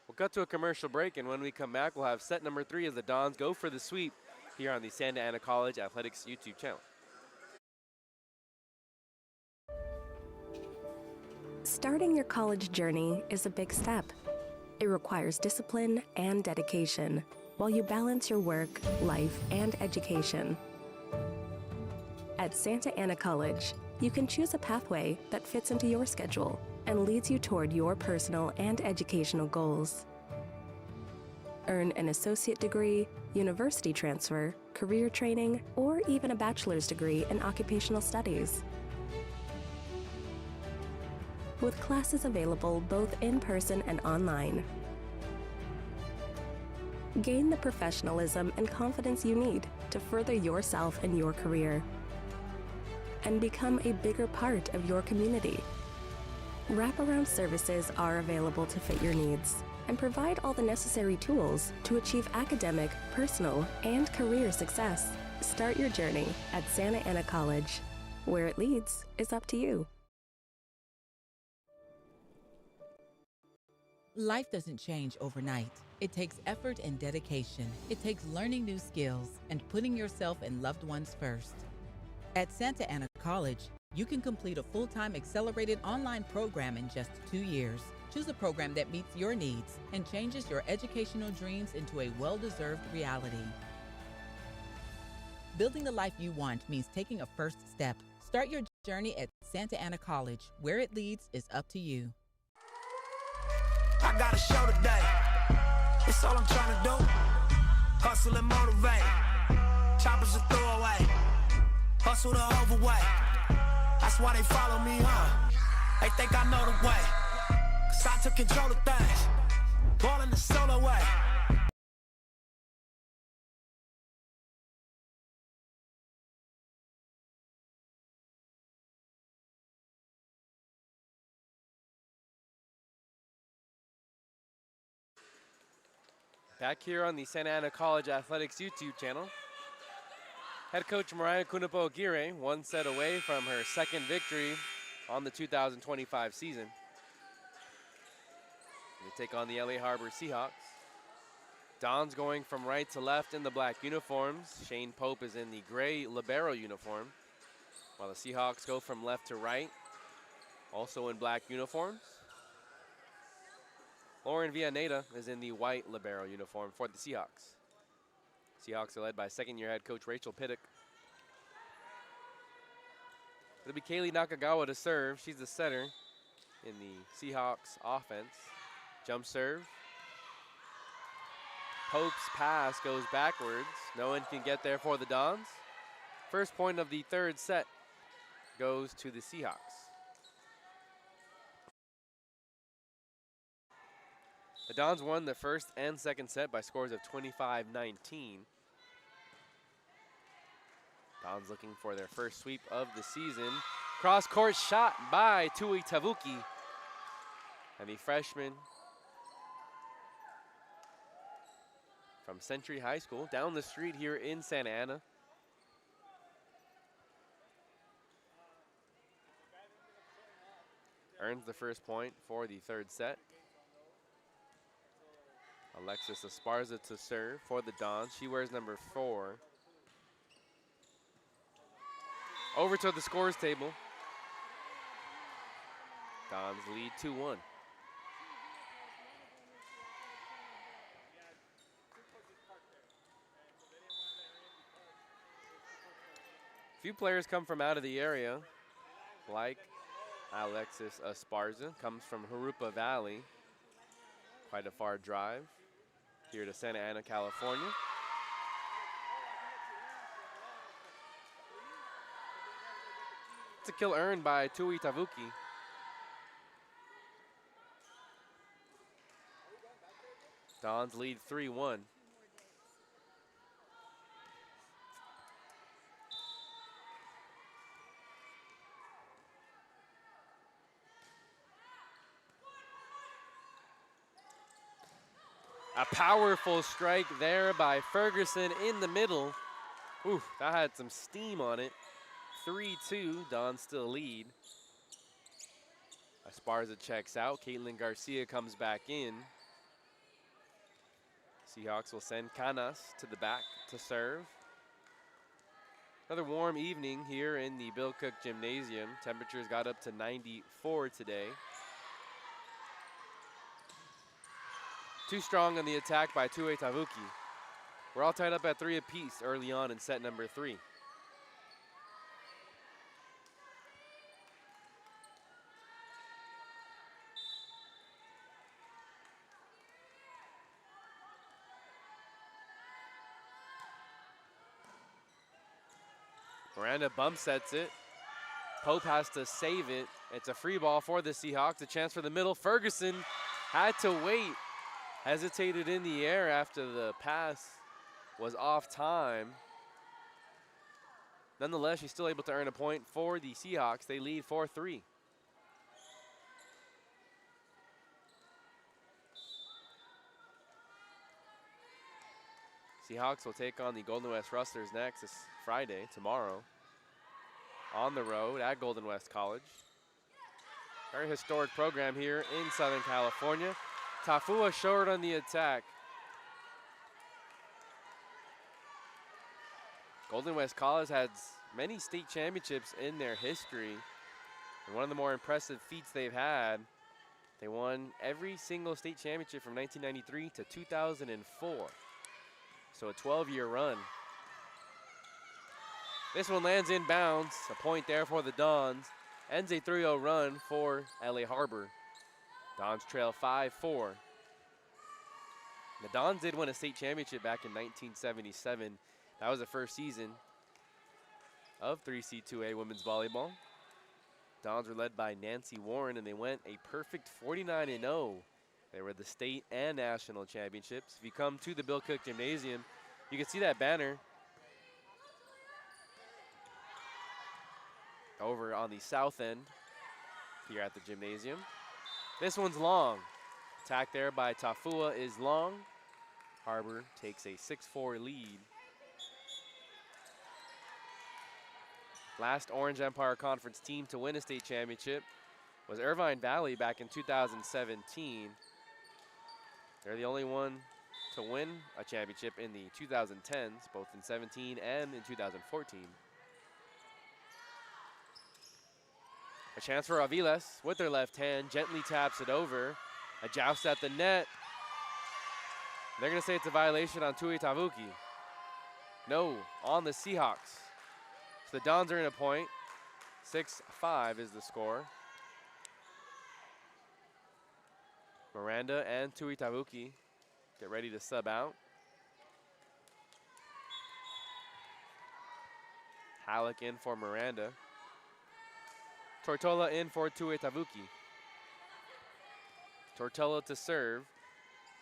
We'll cut to a commercial break, and when we come back, we'll have set number 3 as the Dons go for the sweep here on the Santa Ana College Athletics YouTube channel. Starting your college journey is a big step. It requires discipline and dedication while you balance your work, life, and education. At Santa Ana College, you can choose a pathway that fits into your schedule and leads you toward your personal and educational goals. Earn an associate degree, university transfer, career training, or even a bachelor's degree in occupational studies. With classes available both in person and online. Gain the professionalism and confidence you need to further yourself and your career, and become a bigger part of your community. Wraparound services are available to fit your needs and provide all the necessary tools to achieve academic, personal, and career success. Start your journey at Santa Ana College. Where it leads is up to you. Life doesn't change overnight. It takes effort and dedication. It takes learning new skills and putting yourself and loved ones first. At Santa Ana College, you can complete a full-time accelerated online program in just 2 years. Choose a program that meets your needs and changes your educational dreams into a well-deserved reality. Building the life you want means taking a first step. Start your journey at Santa Ana College. Where it leads is up to you. I got a show today. It's all I'm trying to do. Hustle and motivate. Choppers a throwaway. Hustle the overweight. That's why they follow me, huh? They think I know the way. 'Cause I took control of things. Ballin' the solo way. Back here on the Santa Ana College Athletics YouTube channel, head coach Mariah Kunapo Aguirre, one set away from her second victory on the 2025 season. They take on the LA Harbor Seahawks. Don's going from right to left in the black uniforms. Shane Pope is in the gray libero uniform, while the Seahawks go from left to right, also in black uniforms. Lauren Villaneda is in the white libero uniform for the Seahawks. Seahawks are led by second-year head coach Rachel Pittock. It'll be Kaylee Nakagawa to serve. She's the setter in the Seahawks offense. Jump serve. Pope's pass goes backwards. No one can get there for the Dons. First point of the third set goes to the Seahawks. The Dons won the first and second set by scores of 25-19. Dons looking for their first sweep of the season. Cross-court shot by Tui Tavuki. And the freshman from Century High School, down the street here in Santa Ana. Earns the first point for the third set. Alexis Esparza to serve for the Dons. She wears number 4. Over to the scores table. Dons lead 2-1. Few players come from out of the area, like Alexis Esparza, comes from Jurupa Valley. Quite a far drive here to Santa Ana, California. It's a kill earned by Tui Tavuki. Dons lead 3-1. A powerful strike there by Ferguson in the middle. Ooh, that had some steam on it. 3-2, Dons still lead. Esparza checks out. Caitlin Garcia comes back in. Seahawks will send Canas to the back to serve. Another warm evening here in the Bill Cook Gymnasium. Temperatures got up to 94 today. Too strong on the attack by Tue Tavuki. We're all tied up at 3 apiece early on in set number 3. Miranda bump sets it. Pope has to save it. It's a free ball for the Seahawks. A chance for the middle. Ferguson had to wait. Hesitated in the air after the pass was off time. Nonetheless, she's still able to earn a point for the Seahawks. They lead 4-3. Seahawks will take on the Golden West Rustlers next this Friday, tomorrow, on the road at Golden West College. Very historic program here in Southern California. Tafua short on the attack. Golden West College has many state championships in their history. And one of the more impressive feats they've had, they won every single state championship from 1993 to 2004. So a 12-year run. This one lands in bounds. A point there for the Dons. Ends a 3-0 run for LA Harbor. Dons trail 5-4. The Dons did win a state championship back in 1977. That was the first season of 3C2A women's volleyball. Dons were led by Nancy Warren, and they went a perfect 49-0. They were the state and national championships. If you come to the Bill Cook Gymnasium, you can see that banner over on the south end here at the gymnasium. This one's long. Attack there by Tafua is long. Harbor takes a 6-4 lead. Last Orange Empire Conference team to win a state championship was Irvine Valley back in 2017. They're the only one to win a championship in the 2010s, both in 17 and in 2014. A chance for Aviles with their left hand, gently taps it over. A joust at the net. They're gonna say it's a violation on Tui Tavuki. No, on the Seahawks. So the Dons are in a point. 6-5 is the score. Miranda and Tui Tavuki get ready to sub out. Halleck in for Miranda. Tortola in for Tui Tavuki. Tortola to serve.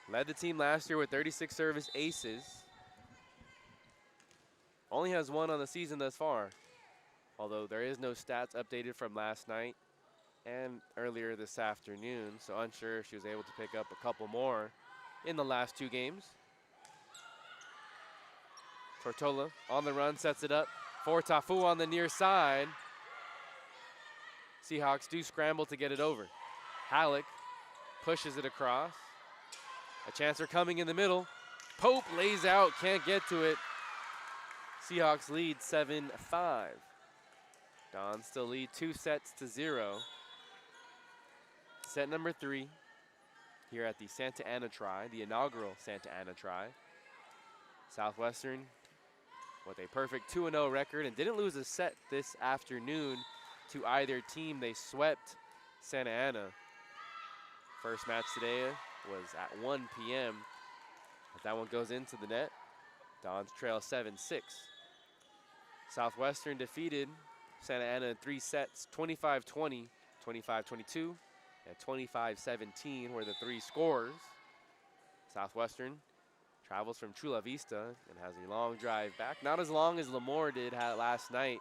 Led the team last year with 36 service aces. Only has one on the season thus far. Although there is no stats updated from last night and earlier this afternoon, so unsure if she was able to pick up a couple more in the last two games. Tortola on the run, sets it up for Tafu on the near side. Seahawks do scramble to get it over. Halleck pushes it across. A chancer coming in the middle. Pope lays out, can't get to it. Seahawks lead 7-5. Dons still lead 2-0. Set number 3 here at the Santa Ana Tri, the inaugural Santa Ana Tri. Southwestern with a perfect 2-0 record and didn't lose a set this afternoon to either team. They swept Santa Ana. First match today was at 1 p.m. But that one goes into the net. Dons trail 7-6. Southwestern defeated Santa Ana in 3 sets, 25-20, 25-22, and 25-17 were the 3 scores. Southwestern travels from Chula Vista and has a long drive back. Not as long as Lemoore did last night.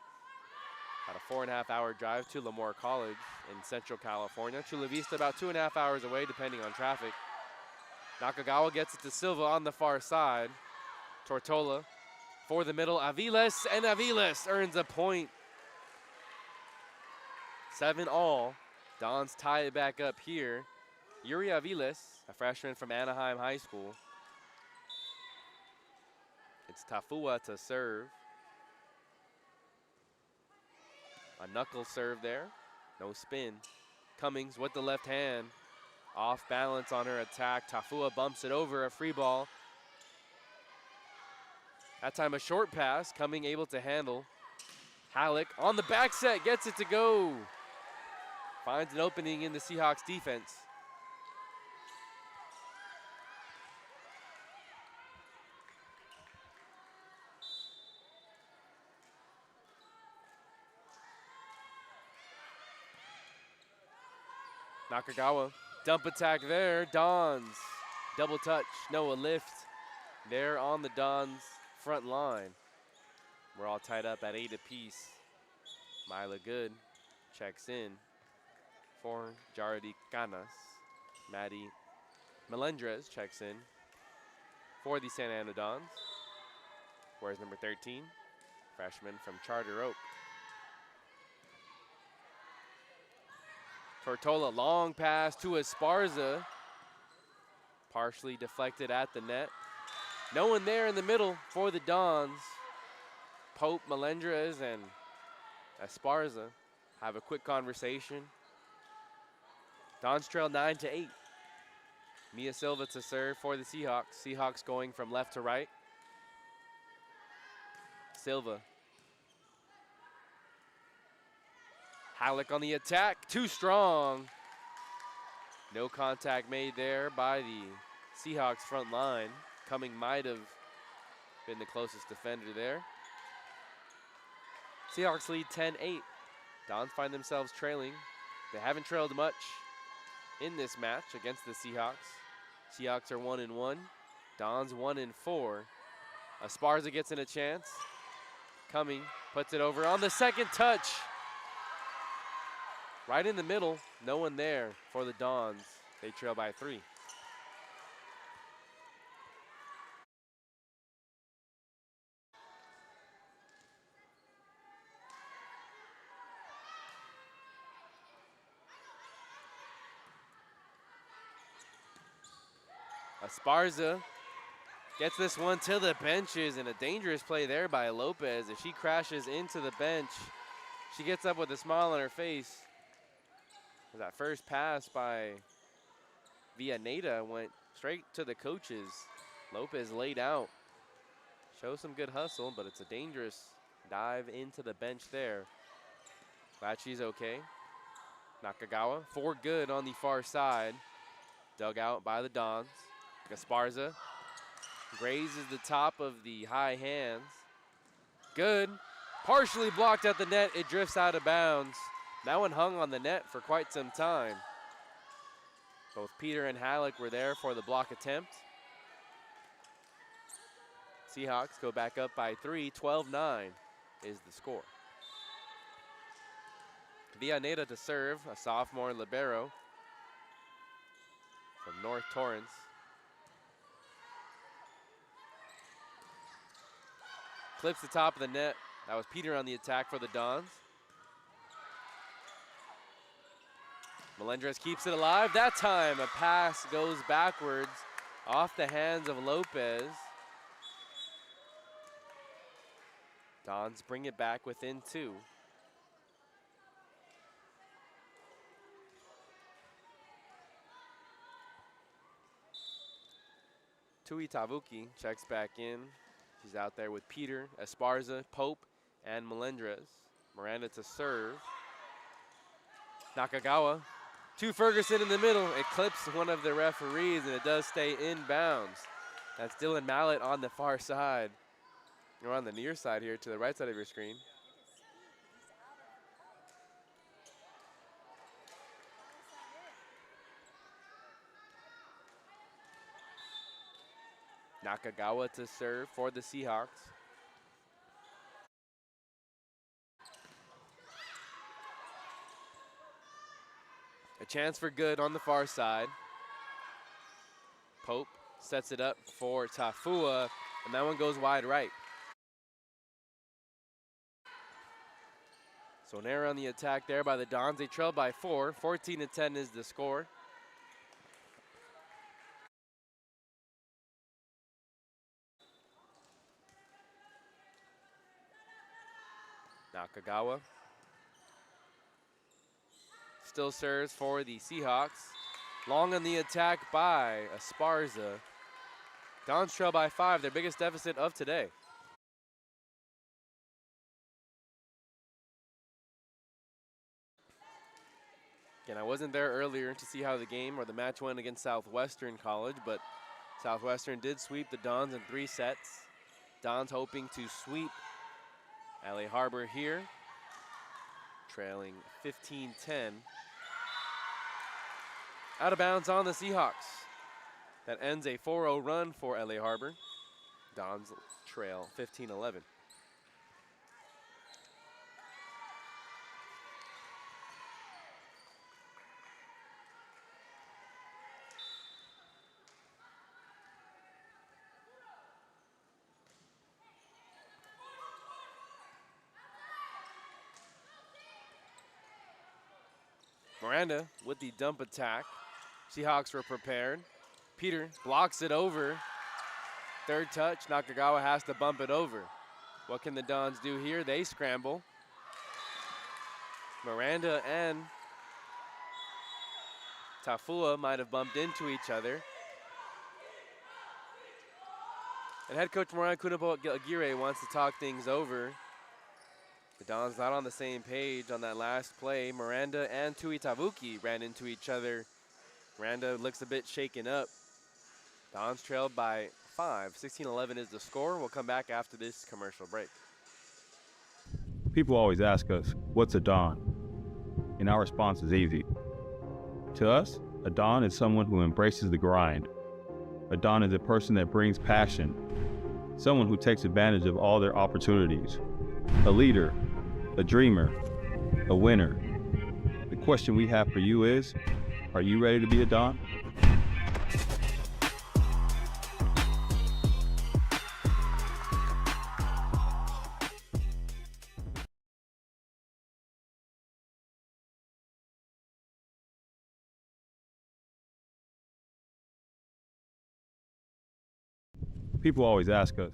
Had a 4.5-hour drive to Lemoore College in Central California. Chula Vista about 2.5 hours away depending on traffic. Nakagawa gets it to Silva on the far side. Tortola for the middle, Aviles, and Aviles earns a point. 7-all. Dons tie it back up here. Yuri Aviles, a freshman from Anaheim High School. It's Tafua to serve. A knuckle serve there. No spin. Cummings with the left hand. Off balance on her attack. Tafua bumps it over, a free ball. That time a short pass. Cumming able to handle. Halleck on the back set, gets it to go. Finds an opening in the Seahawks defense. Nakagawa, dump attack there, Dons. Double touch, no, a lift there on the Dons front line. We're all tied up at 8 apiece. Myla Good checks in for Jardi Canas. Maddie Melendrez checks in for the Santa Ana Dons. Where's number 13? Freshman from Charter Oak. Tortola, long pass to Esparza. Partially deflected at the net. No one there in the middle for the Dons. Pope, Melendrez, and Esparza have a quick conversation. Dons trail 9-8. Mia Silva to serve for the Seahawks. Seahawks going from left to right. Silva. Halleck on the attack, too strong. No contact made there by the Seahawks front line. Cumming might have been the closest defender there. Seahawks lead 10-8. Dons find themselves trailing. They haven't trailed much in this match against the Seahawks. Seahawks are 1-1. Dons 1-4. Esparza gets in a chance. Cumming puts it over on the second touch. Right in the middle, no one there for the Dons. They trail by 3. Esparza gets this one to the benches, and a dangerous play there by Lopez. If she crashes into the bench, she gets up with a smile on her face. That first pass by Villaneda went straight to the coaches. Lopez laid out. Shows some good hustle, but it's a dangerous dive into the bench there. Glad she's okay. Nakagawa, for good on the far side. Dug out by the Dons. Esparza grazes the top of the high hands. Good. Partially blocked at the net. It drifts out of bounds. That one hung on the net for quite some time. Both Peter and Halleck were there for the block attempt. Seahawks go back up by 3. 12-9 is the score. Villaneda to serve, a sophomore libero from North Torrance. Clips the top of the net. That was Peter on the attack for the Dons. Melendrez keeps it alive. That time a pass goes backwards off the hands of Lopez. Dons bring it back within 2. Tui Tavuki checks back in. She's out there with Peter, Esparza, Pope, and Melendrez. Miranda to serve. Nakagawa to Ferguson in the middle. It clips one of the referees, and it does stay inbounds. That's Dylan Mallett on the far side. You're on the near side here to the right side of your screen. Nakagawa to serve for the Seahawks. A chance for good on the far side. Pope sets it up for Tafua, and that one goes wide right. So an error on the attack there by the Dons. They trail by 4. 14-10 is the score. Nakagawa still serves for the Seahawks. Long on the attack by Esparza. Dons trail by 5, their biggest deficit of today. Again, I wasn't there earlier to see how the game or the match went against Southwestern College, but Southwestern did sweep the Dons in 3 sets. Dons hoping to sweep LA Harbor here, trailing 15-10. Out of bounds on the Seahawks. That ends a 4-0 run for LA Harbor. Dons trail 15-11. Miranda with the dump attack. Seahawks were prepared. Peter blocks it over. Third touch, Nakagawa has to bump it over. What can the Dons do here? They scramble. Miranda and Tafua might have bumped into each other. And head coach Moran Kunabo Aguirre wants to talk things over. The Dons not on the same page on that last play. Miranda and Tui Tavuki ran into each other. Miranda looks a bit shaken up. Dons trailed by 5. 16-11 is the score. We'll come back after this commercial break. People always ask us, what's a Don? And our response is easy. To us, a Don is someone who embraces the grind. A Don is a person that brings passion, someone who takes advantage of all their opportunities. A leader, a dreamer, a winner. The question we have for you is, are you ready to be a Don? People always ask us,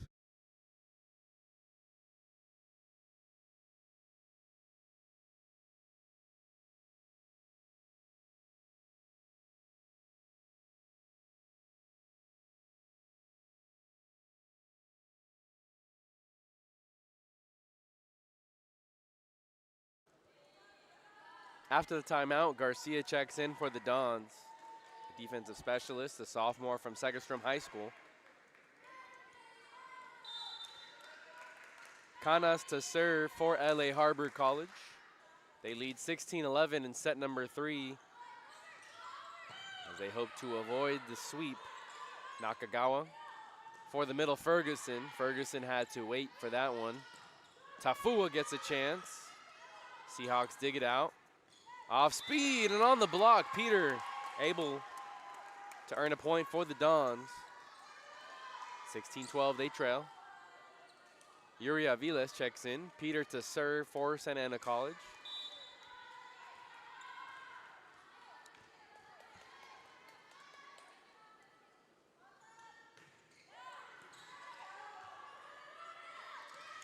After the timeout, Garcia checks in for the Dons. The defensive specialist, the sophomore from Segerstrom High School. Canas to serve for LA Harbor College. They lead 16-11 in set number 3 as they hope to avoid the sweep. Nakagawa for the middle, Ferguson. Ferguson had to wait for that one. Tafua gets a chance. Seahawks dig it out. Off speed and on the block, Peter able to earn a point for the Dons. 16-12, they trail. Yuri Aviles checks in. Peter to serve for Santa Ana College.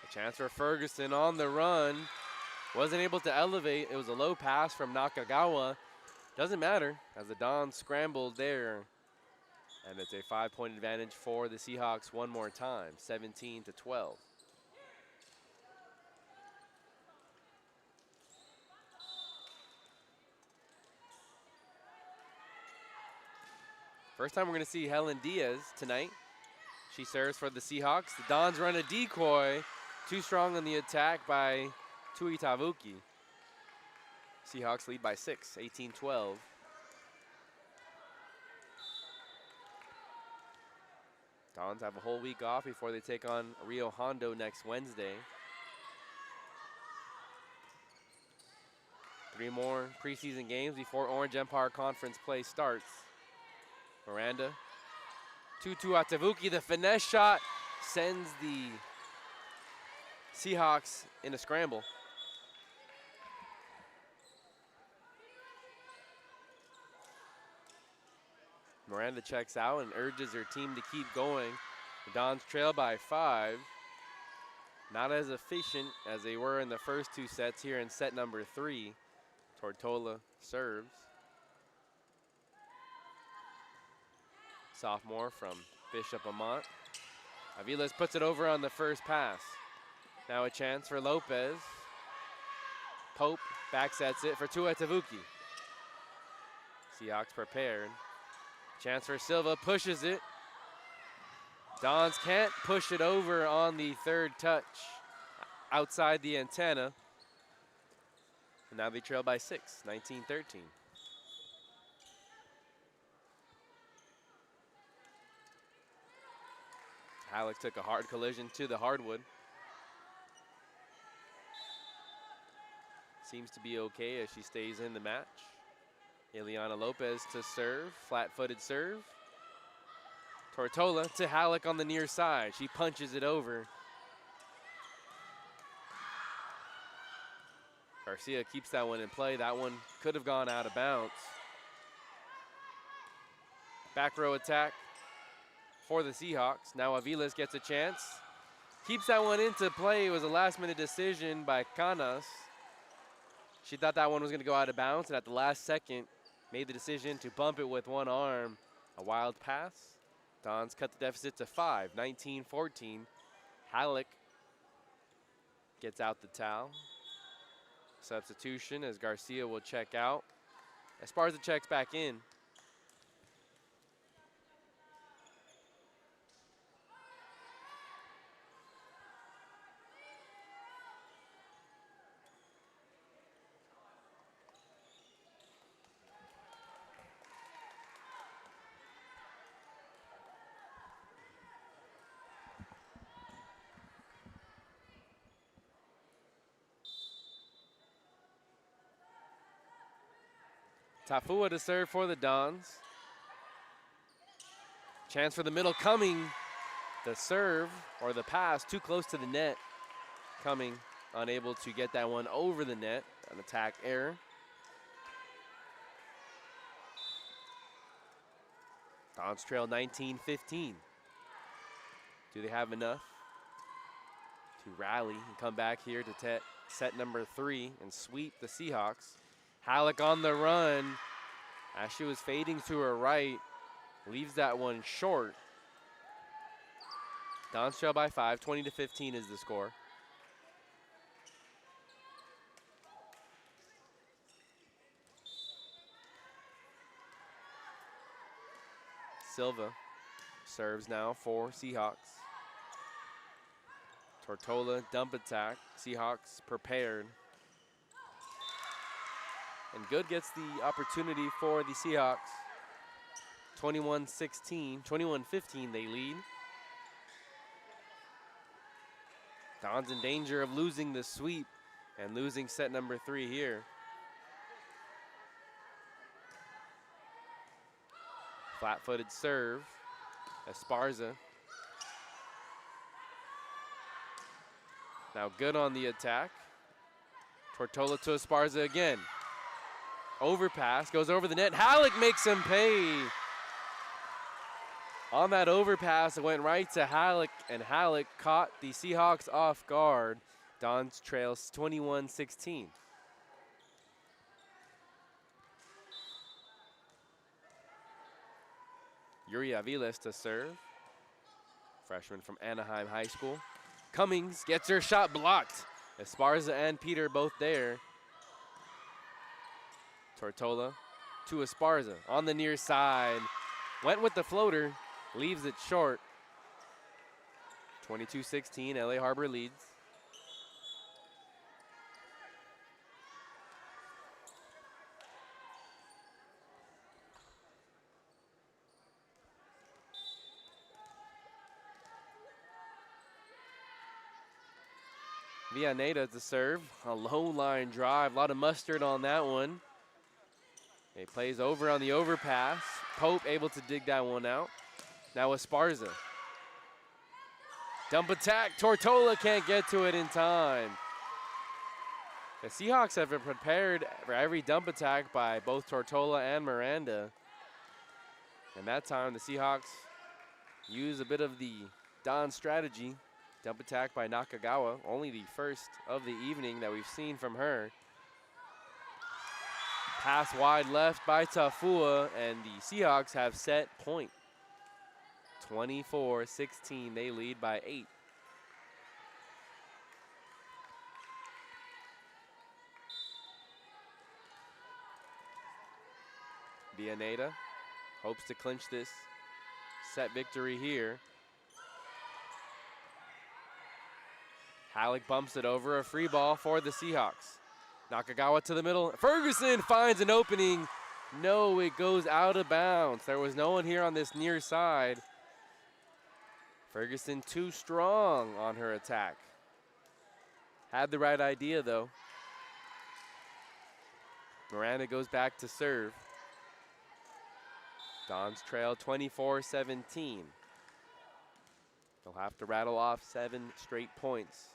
A chance for Ferguson on the run. Wasn't able to elevate. It was a low pass from Nakagawa. Doesn't matter as the Dons scrambled there. And it's a 5-point advantage for the Seahawks one more time, 17-12. First time we're going to see Helen Diaz tonight. She serves for the Seahawks. The Dons run a decoy. Too strong on the attack by Tui Tavuki. Seahawks lead by 6, 18-12. Dons have a whole week off before they take on Rio Hondo next Wednesday. 3 more preseason games before Orange Empire Conference play starts. Miranda, Tutu Atavuki, the finesse shot sends the Seahawks in a scramble. Miranda checks out and urges her team to keep going. The Dons trail by 5. Not as efficient as they were in the first 2 sets here in set number 3. Tortola serves. Sophomore from Bishop Amont. Aviles puts it over on the first pass. Now a chance for Lopez. Pope back sets it for Tua Tavuki. Seahawks prepared. Chance for Silva, pushes it. Dons can't push it over on the third touch outside the antenna. And now they trail by 6, 19-13. Halleck took a hard collision to the hardwood. Seems to be okay as she stays in the match. Ileana Lopez to serve, flat-footed serve. Tortola to Halleck on the near side. She punches it over. Garcia keeps that one in play. That one could have gone out of bounds. Back row attack for the Seahawks. Now Aviles gets a chance. keeps that one into play. It was a last-minute decision by Canas. She thought that one was going to go out of bounds, and at the last second, made the decision to bump it with one arm. A wild pass. Dons cut the deficit to 5, 19-14. Halleck gets out the towel. Substitution as Garcia will check out. Esparza checks back in. Tafua to serve for the Dons. Chance for the middle coming. The serve or the pass too close to the net. Coming, unable to get that one over the net. An attack error. Dons trail 19-15. Do they have enough to rally and come back here to set number 3 and sweep the Seahawks? Halleck on the run as she was fading to her right, leaves that one short. Dons trail by 5, 20-15 is the score. Silva serves now for Seahawks. Tortola dump attack, Seahawks prepared. And Good gets the opportunity for the Seahawks. 21-16, 21-15 they lead. Don's in danger of losing the sweep and losing set number 3 here. Flat-footed serve, Esparza. Now Good on the attack. Tortola to Esparza again. Overpass, goes over the net. Halleck makes him pay. On that overpass, it went right to Halleck, and Halleck caught the Seahawks off guard. Dons trails 21-16. Yuri Aviles to serve. Freshman from Anaheim High School. Cummings gets her shot blocked. Esparza and Peter both there. Tortola to Esparza on the near side. Went with the floater, leaves it short. 22-16, LA Harbor leads. Villaneda to serve, a low line drive, a lot of mustard on that one. He plays over on the overpass. Pope able to dig that one out. Now Esparza. Dump attack, Tortola can't get to it in time. The Seahawks have been prepared for every dump attack by both Tortola and Miranda. And that time the Seahawks use a bit of the Don strategy. Dump attack by Nakagawa, only the first of the evening that we've seen from her. Pass wide left by Tafua, and the Seahawks have set point. 24-16, they lead by 8. Villaneda hopes to clinch this set victory here. Halleck bumps it over, a free ball for the Seahawks. Nakagawa to the middle. Ferguson finds an opening. No, it goes out of bounds. There was no one here on this near side. Ferguson too strong on her attack. Had the right idea, though. Miranda goes back to serve. Dons trail 24-17. They'll have to rattle off 7 straight points.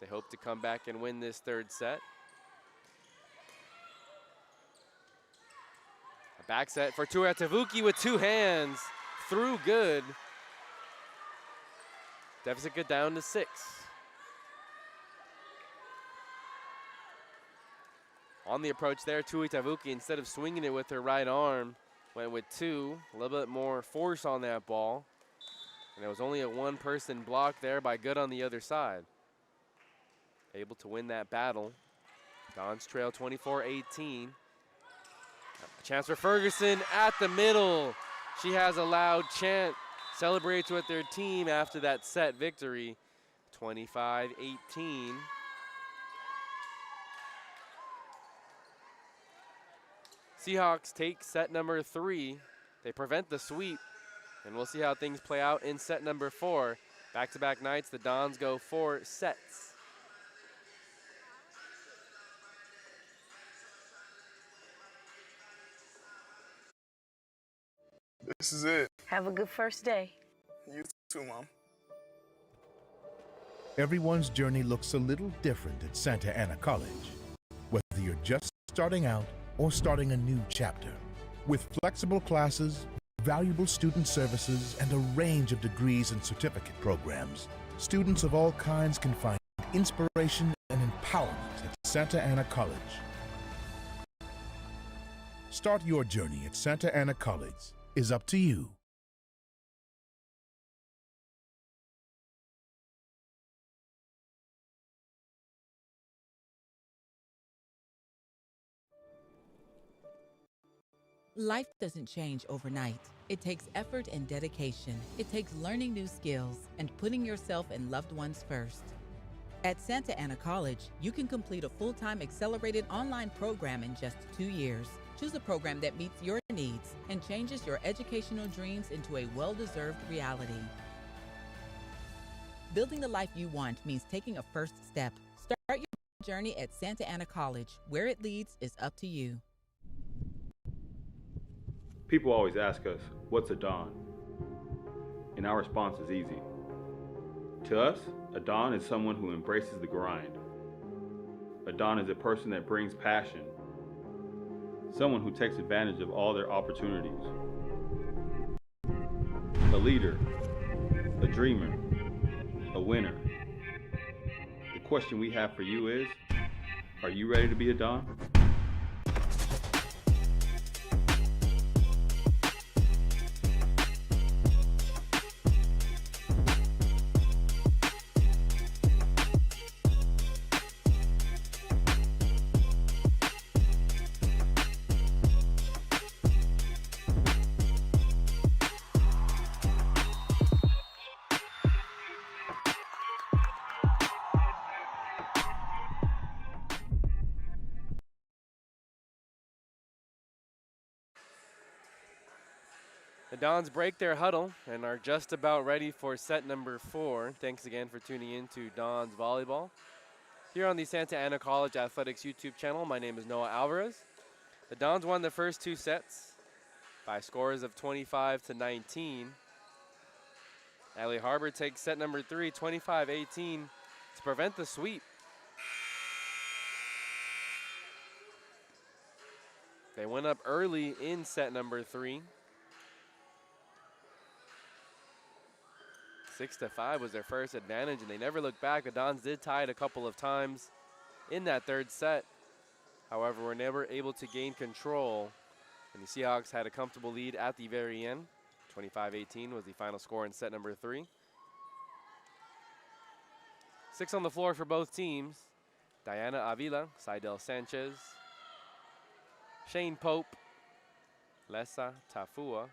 They hope to come back and win this third set. A back set for Tua Tavuki with 2 hands. Through Good. Deficit got down to 6. On the approach there, Tui Tavuki, instead of swinging it with her right arm, went with 2. A little bit more force on that ball. And there was only a one-person block there by Good on the other side. Able to win that battle. Dons trail 24-18. A chance for Ferguson at the middle. She has a loud chant. Celebrates with their team after that set victory. 25-18. Seahawks take set number 3. They prevent the sweep, and we'll see how things play out in set number 4. Back-to-back nights, the Dons go 4 sets. This is it. Have a good first day. You too, Mom. Everyone's journey looks a little different at Santa Ana College, whether you're just starting out or starting a new chapter. With flexible classes, valuable student services, and a range of degrees and certificate programs, students of all kinds can find inspiration and empowerment at Santa Ana College. Start your journey at Santa Ana College is up to you. Life doesn't change overnight. It takes effort and dedication. It takes learning new skills and putting yourself and loved ones first. At Santa Ana College, you can complete a full-time accelerated online program in just 2 years. Choose a program that meets your needs and changes your educational dreams into a well-deserved reality. Building the life you want means taking a first step. Start your journey at Santa Ana College. Where it leads is up to you. People always ask us, what's a Don? And our response is easy. To us, a Don is someone who embraces the grind. A Don is a person that brings passion. Someone who takes advantage of all their opportunities. A leader, a dreamer, a winner. The question we have for you is, are you ready to be a Don? The Dons break their huddle and are just about ready for set number 4. Thanks again for tuning in to Dons Volleyball. Here on the Santa Ana College Athletics YouTube channel, my name is Noah Alvarez. The Dons won the first 2 sets by scores of 25-19. LA Harbor takes set number 3, 25-18, to prevent the sweep. They went up early in set number 3. 6-5 was their first advantage, and they never looked back. The Dons did tie it a couple of times in that 3rd set. However, were never able to gain control, and the Seahawks had a comfortable lead at the very end. 25-18 was the final score in set number 3. 6 on the floor for both teams. Diana Avila, Seidel Sanchez, Shane Pope, Lessa Tafua,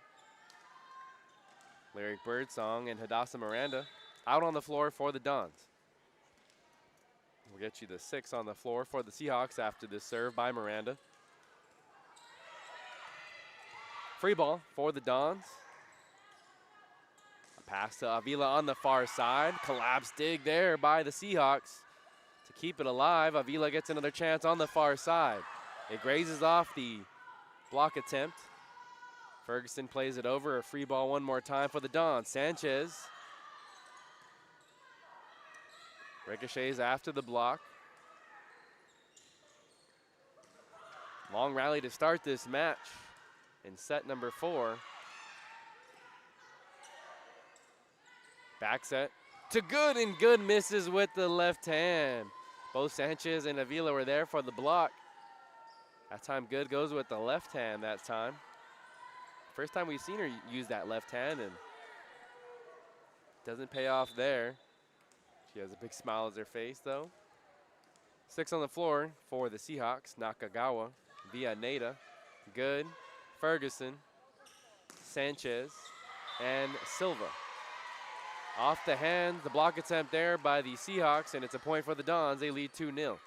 Lyric Birdsong, and Hadassah Miranda out on the floor for the Dons. We'll get you the 6 on the floor for the Seahawks after this serve by Miranda. Free ball for the Dons. A pass to Avila on the far side. Collapse dig there by the Seahawks to keep it alive. Avila gets another chance on the far side. It grazes off the block attempt. Ferguson plays it over. A free ball one more time for the Dons. Sanchez ricochets after the block. Long rally to start this match in set number 4. Back set to Good, and Good misses with the left hand. Both Sanchez and Avila were there for the block. That time Good goes with the left hand that time. First time we've seen her use that left hand, and doesn't pay off there. She has a big smile on her face though. 6 on the floor for the Seahawks. Nakagawa, Villaneda, Good, Ferguson, Sanchez, and Silva. Off the hand, the block attempt there by the Seahawks, and it's a point for the Dons. They lead 2-0.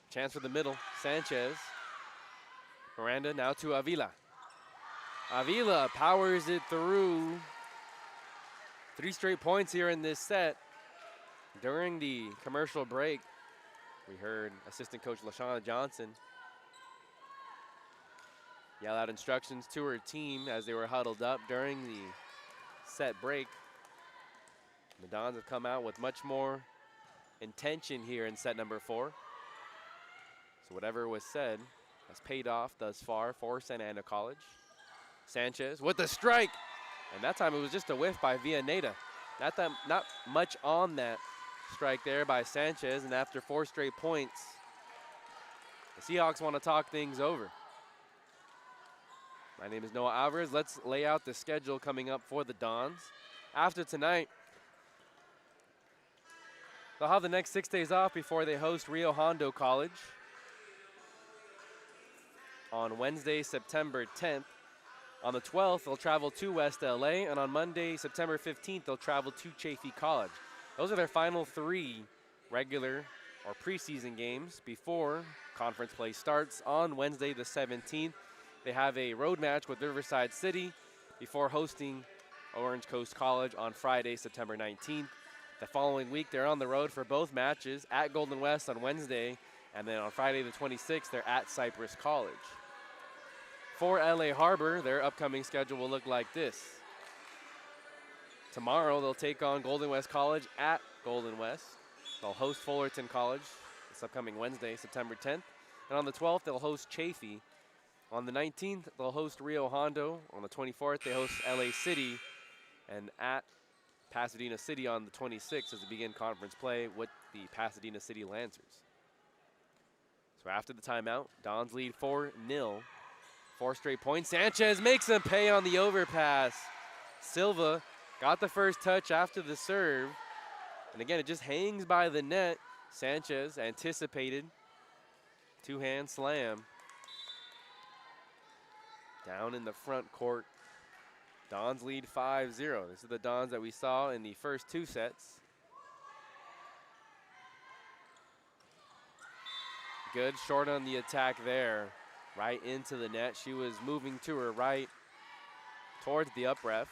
Chance for the middle, Sanchez. Miranda now to Avila. Avila powers it through. 3 straight points here in this set. During the commercial break, we heard assistant coach LaShawn Johnson yell out instructions to her team as they were huddled up during the set break. The Dons have come out with much more intention here in set number 4. So whatever was said has paid off thus far for Santa Ana College. Sanchez with the strike, and that time it was just a whiff by Villaneda. Not much on that strike there by Sanchez, and after 4 straight points, the Seahawks want to talk things over. My name is Noah Alvarez. Let's lay out the schedule coming up for the Dons. After tonight, they'll have the next 6 days off before they host Rio Hondo College on Wednesday, September 10th. On the 12th, they'll travel to West LA, and on Monday, September 15th, they'll travel to Chaffee College. Those are their final 3 regular or preseason games before conference play starts on Wednesday the 17th. They have a road match with Riverside City before hosting Orange Coast College on Friday, September 19th. The following week, they're on the road for both matches at Golden West on Wednesday, and then on Friday the 26th, they're at Cypress College. For LA Harbor, their upcoming schedule will look like this. Tomorrow, they'll take on Golden West College at Golden West. They'll host Fullerton College this upcoming Wednesday, September 10th. And on the 12th, they'll host Chaffee. On the 19th, they'll host Rio Hondo. On the 24th, they host LA City. And at Pasadena City on the 26th as they begin conference play with the Pasadena City Lancers. So after the timeout, Dons lead 4-0. 4 straight points. Sanchez makes them pay on the overpass. Silva got the first touch after the serve. And again, it just hangs by the net. Sanchez anticipated. 2-hand slam. Down in the front court. Dons lead 5-0. This is the Dons that we saw in the first 2 sets. Good short on the attack there. Right into the net. She was moving to her right towards the up ref.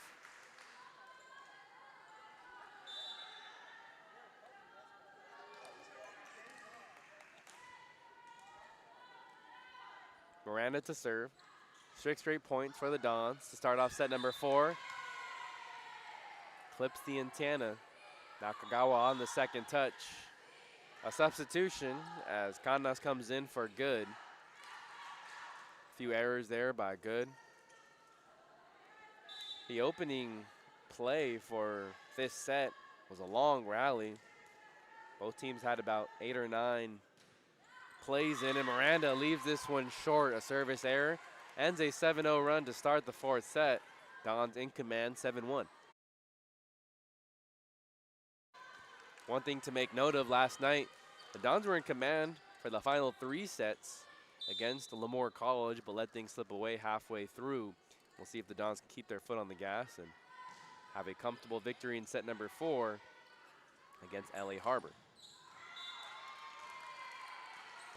Miranda to serve. 6 straight points for the Dons to start off set number 4. Clips the antenna. Nakagawa on the second touch. A substitution as Canas comes in for Good. Few errors there by Good. The opening play for this set was a long rally. Both teams had about 8 or 9 plays in, and Miranda leaves this one short. A service error. Ends a 7-0 run to start the 4th set. Dons in command 7-1. One thing to make note of last night, the Dons were in command for the final 3 sets against Lemoore College, but let things slip away halfway through. We'll see if the Dons can keep their foot on the gas and have a comfortable victory in set number 4 against LA Harbor.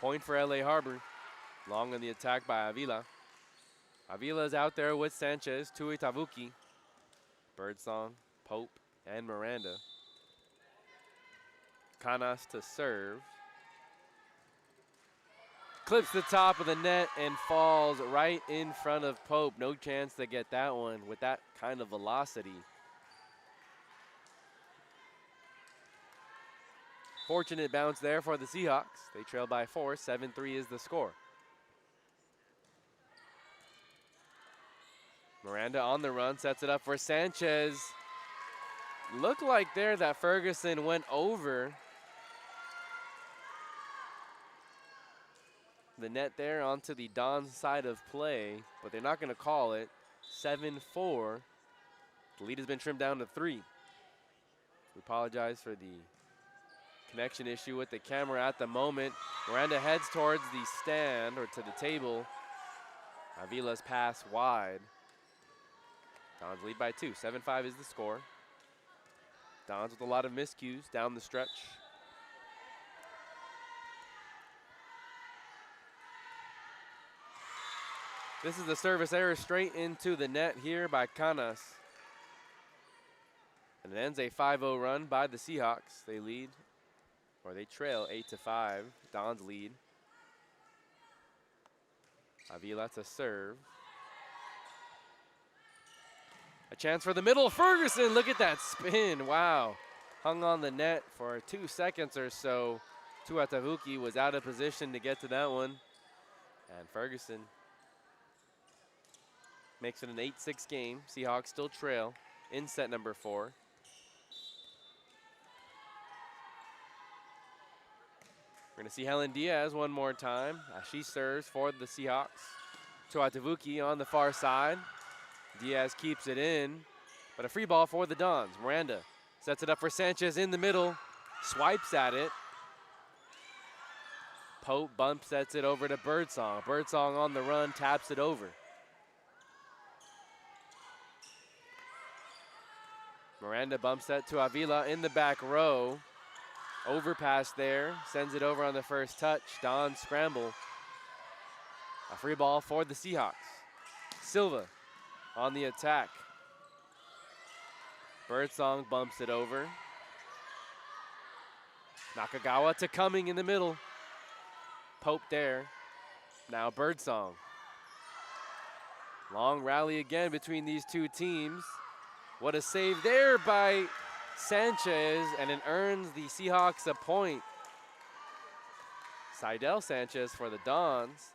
Point for LA Harbor. Long on the attack by Avila. Avila's out there with Sanchez, Tui Tavuki, Birdsong, Pope, and Miranda. Canas to serve. Clips the top of the net and falls right in front of Pope. No chance to get that one with that kind of velocity. Fortunate bounce there for the Seahawks. They trail by 4. 7-3 is the score. Miranda on the run, sets it up for Sanchez. Looked like there that Ferguson went over the net there onto the Don side of play, but they're not going to call it. 7-4. The lead has been trimmed down to 3. We apologize for the connection issue with the camera at the moment. Miranda heads towards the stand or to the table. Avila's pass wide. Dons lead by 2. 7-5 is the score. Dons with a lot of miscues down the stretch. This is the service error straight into the net here by Canas. And it ends a 5-0 run by the Seahawks. They lead, or they trail 8-5. Dons lead. Avila to serve. A chance for the middle. Ferguson, look at that spin. Wow. Hung on the net for 2 seconds or so. Tuatavuki was out of position to get to that one. And Ferguson makes it an 8-6 game. Seahawks still trail in set number 4. We're going to see Helen Diaz one more time as she serves for the Seahawks. Tuatavuki on the far side. Diaz keeps it in, but a free ball for the Dons. Miranda sets it up for Sanchez in the middle, swipes at it. Pope bump sets it over to Birdsong. Birdsong on the run, taps it over. Miranda bumps that to Avila in the back row. Overpass there, sends it over on the first touch. Don scramble. A free ball for the Seahawks. Silva on the attack. Birdsong bumps it over. Nakagawa to Cumming in the middle. Pope there. Now Birdsong. Long rally again between these two teams. What a save there by Sanchez, and it earns the Seahawks a point. Seidel Sanchez for the Dons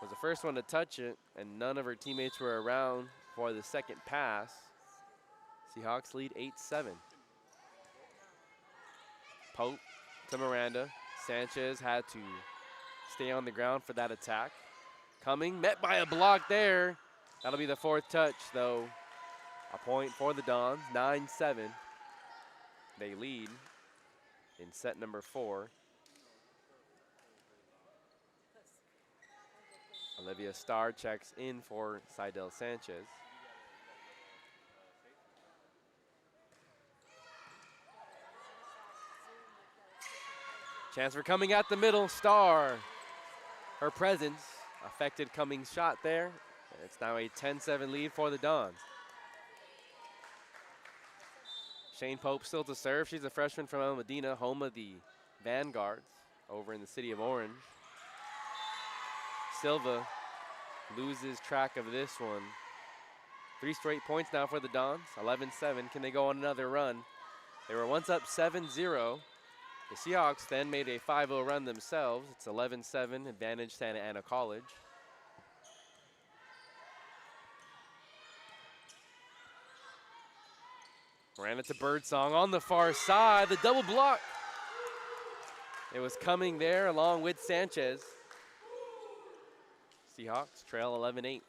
was the first one to touch it, and none of her teammates were around for the second pass. Seahawks lead 8-7. Pope to Miranda. Sanchez had to stay on the ground for that attack. Cumming, met by a block there. That'll be the 4th touch, though. A point for the Dons, 9-7. They lead in set number 4. Olivia Starr checks in for Seidel Sanchez. Chance for Cumming at the middle. Starr, her presence affected Cumming's shot there. It's now a 10-7 lead for the Dons. Shane Pope still to serve. She's a freshman from El Medina, home of the Vanguards over in the city of Orange. Silva loses track of this one. 3 straight points now for the Dons, 11-7. Can they go on another run? They were once up 7-0. The Seahawks then made a 5-0 run themselves. It's 11-7, advantage Santa Ana College. Miranda to Birdsong on the far side, the double block. It was Cumming there along with Sanchez. Seahawks trail 11-8.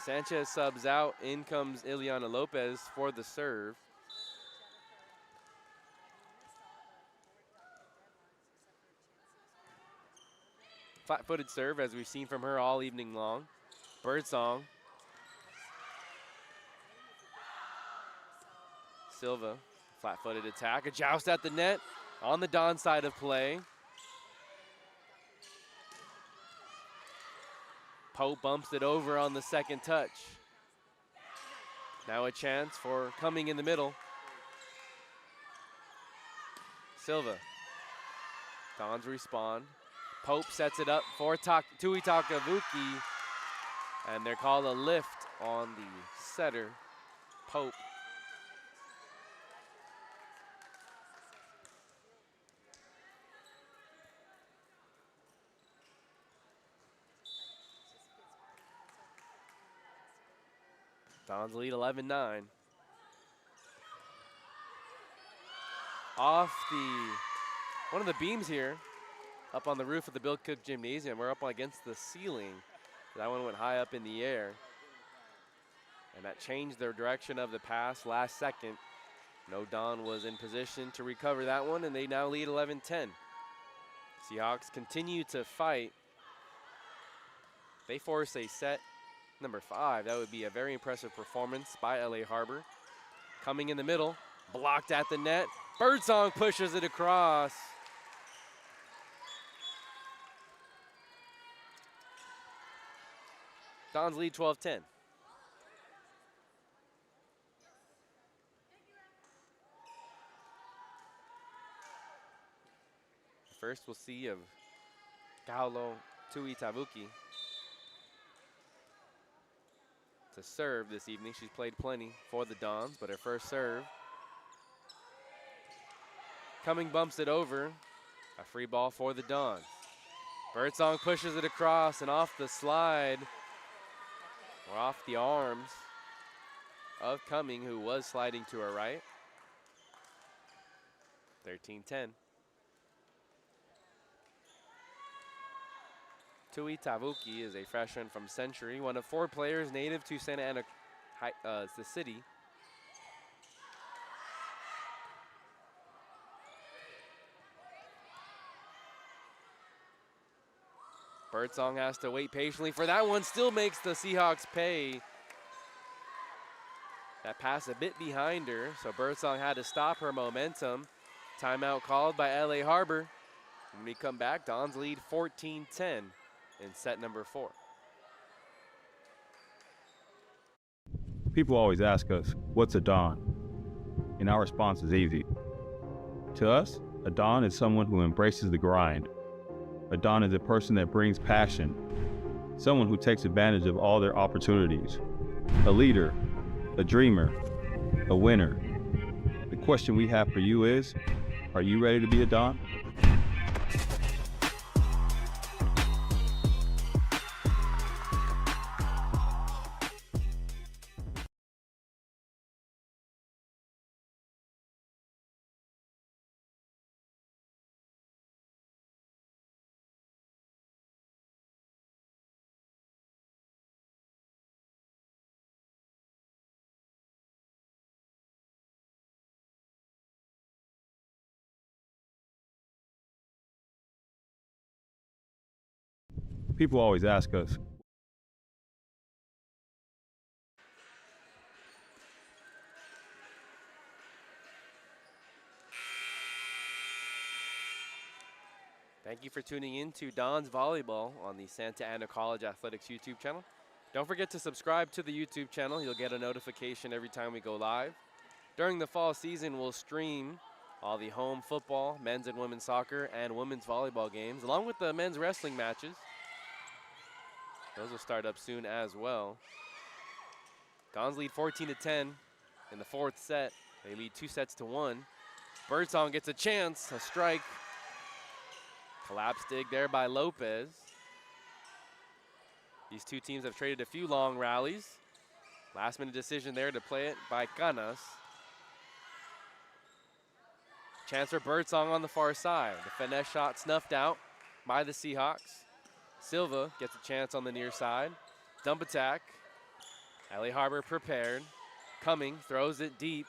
Sanchez subs out, in comes Ileana Lopez for the serve. Flat-footed serve, as we've seen from her all evening long. Birdsong. Silva, flat-footed attack. A joust at the net on the Don side of play. Pope bumps it over on the second touch. Now a chance for Cumming in the middle. Silva. Dons respond. Pope sets it up for Tui Takavuki, and they're called a lift on the setter, Pope. Dons lead 11-9. Off one of the beams here, up on the roof of the Bill Cook Gymnasium. We're up against the ceiling. That one went high up in the air. And that changed the direction of the pass last second. No Don was in position to recover that one, and they now lead 11-10. Seahawks continue to fight. They force a set number 5. That would be a very impressive performance by LA Harbor. Coming in the middle, blocked at the net. Birdsong pushes it across. Dons lead 12-10. First we'll see of Kaulo Tui Tavuki to serve this evening. She's played plenty for the Dons, but her first serve. Cumming bumps it over. A free ball for the Dons. Birdsong pushes it across and off the slide, or off the arms of Cumming, who was sliding to her right. 13-10. Tui Tavuki is a freshman from Century, one of 4 players native to Santa Ana, the city. Birdsong has to wait patiently for that one, still makes the Seahawks pay. That pass a bit behind her, so Birdsong had to stop her momentum. Timeout called by LA Harbor. When we come back, Dons lead 14-10 in set number 4. People always ask us, what's a Don? And our response is easy. To us, a Don is someone who embraces the grind. A Don is a person that brings passion, someone who takes advantage of all their opportunities, a leader, a dreamer, a winner. The question we have for you is, are you ready to be a Don? People always ask us, Thank you for tuning in to Dons Volleyball on the Santa Ana College Athletics YouTube channel. Don't forget to subscribe to the YouTube channel. You'll get a notification every time we go live. During the fall season, we'll stream all the home football, men's and women's soccer, and women's volleyball games, along with the men's wrestling matches. Those will start up soon as well. Dons lead 14-10 in the 4th set. They lead 2-1. Birdsong gets a chance, a strike. Collapse dig there by Lopez. These two teams have traded a few long rallies. Last minute decision there to play it by Canas. Chance for Birdsong on the far side. The finesse shot snuffed out by the Seahawks. Silva gets a chance on the near side. Dump attack. LA Harbor prepared. Cumming throws it deep.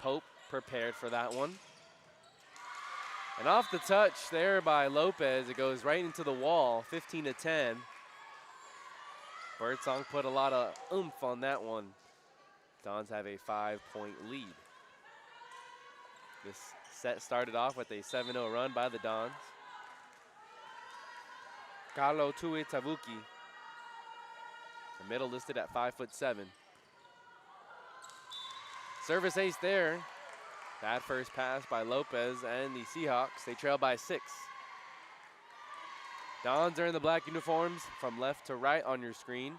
Pope prepared for that one. And off the touch there by Lopez, it goes right into the wall, 15-10. Birdsong put a lot of oomph on that one. Dons have a 5-point lead. This set started off with a 7-0 run by the Dons. Carlo Tui Tavuki, the middle listed at 5'7". Service ace there Bad first pass by Lopez and the Seahawks. They trail by 6. Dons are in the black uniforms from left to right on your screen.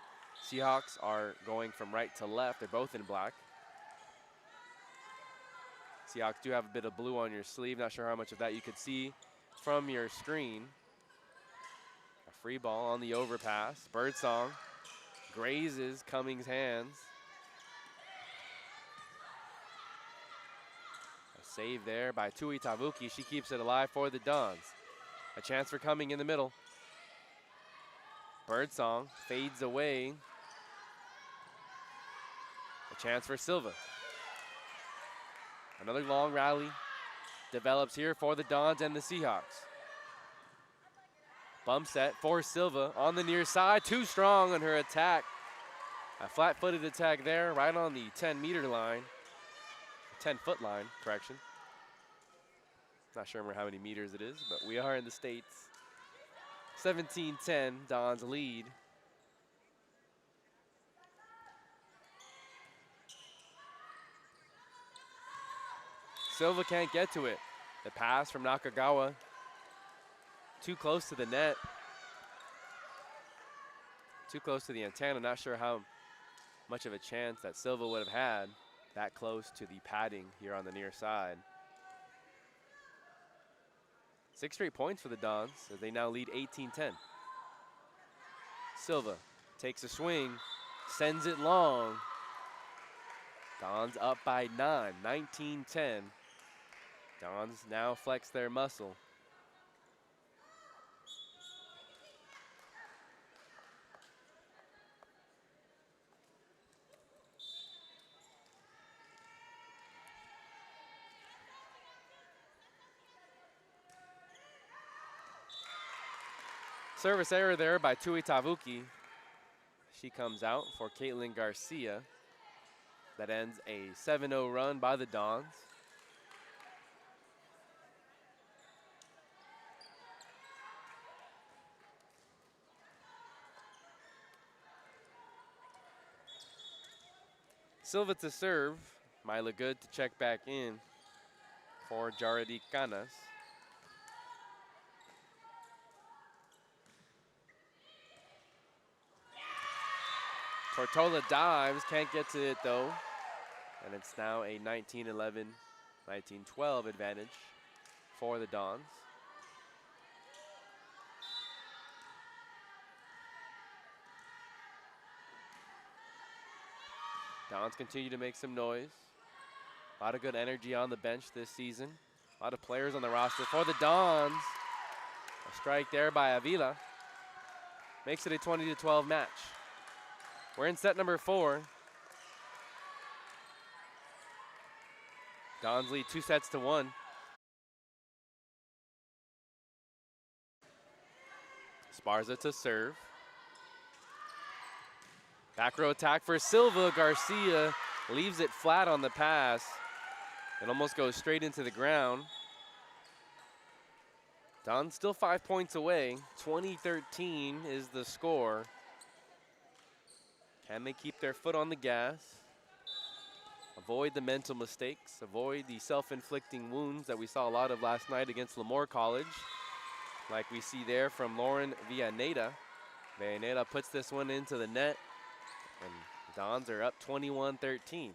Seahawks are going from right to left. They're both in black. Seahawks do have a bit of blue on your sleeve. Not sure how much of that you could see from your screen. A free ball on the overpass. Birdsong grazes Cummings' hands. A save there by Tui Tavuki. She keeps it alive for the Dons. A chance for Cumming in the middle. Birdsong fades away. A chance for Silva. Another long rally develops here for the Dons and the Seahawks. Bump set for Silva on the near side. Too strong on her attack. A flat-footed attack there right on the 10-meter line. 10-foot line, correction. Not sure how many meters it is, but we are in the States. 17-10, Dons lead. Silva can't get to it. The pass from Nakagawa. Too close to the net. Too close to the antenna. Not sure how much of a chance that Silva would have had that close to the padding here on the near side. 6 straight points for the Dons as they now lead 18-10. Silva takes a swing, sends it long. Dons up by 9, 19-10. Dons now flex their muscle. Service error there by Tui Tavuki. She comes out for Caitlin Garcia. That ends a 7-0 run by the Dons. Silva to serve. Myla Good to check back in for Jaradi Canas. Tortola dives, can't get to it though. And it's now a 19-11, 19-12 advantage for the Dons. Dons continue to make some noise. A lot of good energy on the bench this season. A lot of players on the roster for the Dons. A strike there by Avila. Makes it a 20-12 match. We're in set number 4. Dons lead 2-1. Esparza to serve. Back row attack for Silva. Garcia leaves it flat on the pass. It almost goes straight into the ground. Dons still 5 points away. 20-13 is the score. Can they keep their foot on the gas? Avoid the mental mistakes. Avoid the self-inflicting wounds that we saw a lot of last night against Lemoore College. Like we see there from Lauren Villaneda. Villaneda puts this one into the net. And Dons are up 21-13.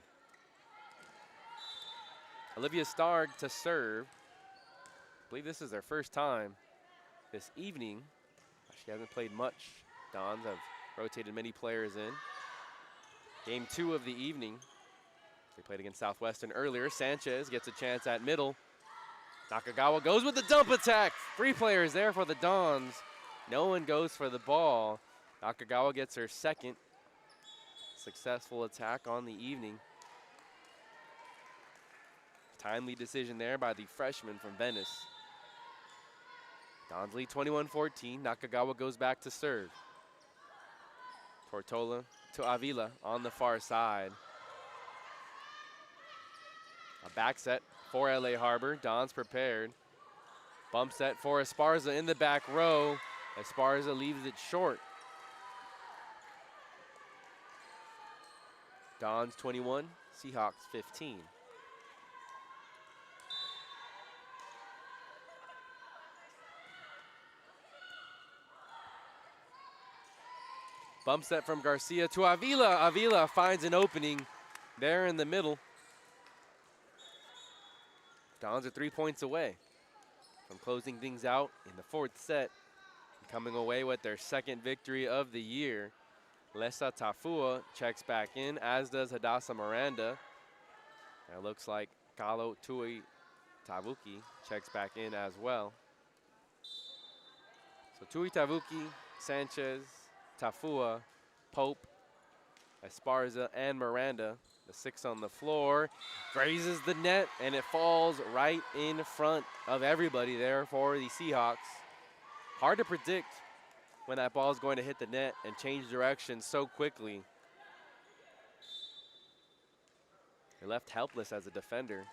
Olivia Starg to serve. I believe this is their first time this evening. She hasn't played much. Dons have rotated many players in. Game 2 of the evening. They played against Southwestern earlier. Sanchez gets a chance at middle. Nakagawa goes with the dump attack. 3 players there for the Dons. No one goes for the ball. Nakagawa gets her second successful attack on the evening. Timely decision there by the freshman from Venice. Dons lead 21-14. Nakagawa goes back to serve. Tortola to Avila on the far side. A back set for LA Harbor. Dons prepared. Bump set for Esparza in the back row. Esparza leaves it short. Dons 21, Seahawks 15. Bump set from Garcia to Avila. Avila finds an opening there in the middle. Dons are 3 points away from closing things out in the fourth set. Coming away with their second victory of the year. Lesa Tafua checks back in, as does Hadassah Miranda. And it looks like Kalo Tui Tavuki checks back in as well. So Tui Tavuki, Sanchez, Tafua, Pope, Esparza, and Miranda. The 6 on the floor, grazes the net, and it falls right in front of everybody there for the Seahawks. Hard to predict when that ball is going to hit the net and change direction so quickly. You're left helpless as a defender.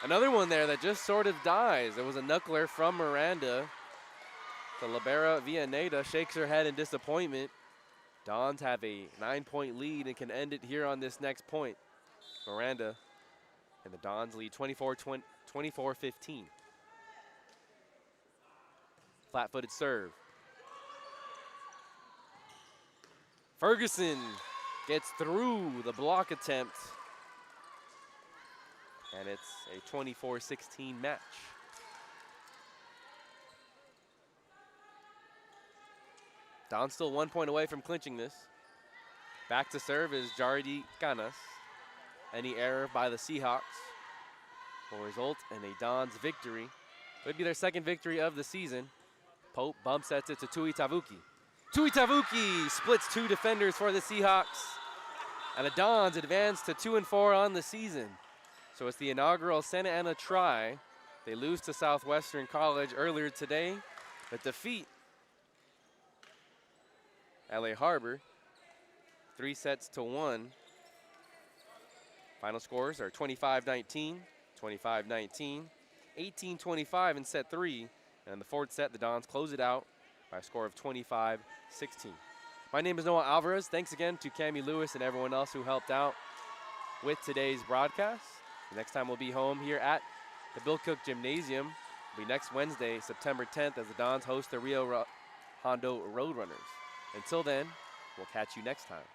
Another one there that just sort of dies. There was a knuckler from Miranda. The libero Villaneda shakes her head in disappointment. Dons have a 9-point lead and can end it here on this next point. Miranda and the Dons lead 24-15. Flat-footed serve. Ferguson gets through the block attempt. And it's a 24-16 match. Don still 1 point away from clinching this. Back to serve is Jardi Canas. Any error by the Seahawks will result in a Don's victory. It would be their second victory of the season. Pope bump sets it to Tui Tavuki. Tui Tavuki splits 2 defenders for the Seahawks. And the Dons advance to 2-4 on the season. So it's the inaugural Santa Ana try. They lose to Southwestern College earlier today, but defeat LA Harbor 3-1. Final scores are 25-19, 25-19, 18-25 in set 3. And in the fourth set, the Dons close it out by a score of 25-16. My name is Noah Alvarez. Thanks again to Cammie Lewis and everyone else who helped out with today's broadcast. The next time we'll be home here at the Bill Cook Gymnasium. It'll be next Wednesday, September 10th, as the Dons host the Rio Hondo Roadrunners. Until then, we'll catch you next time.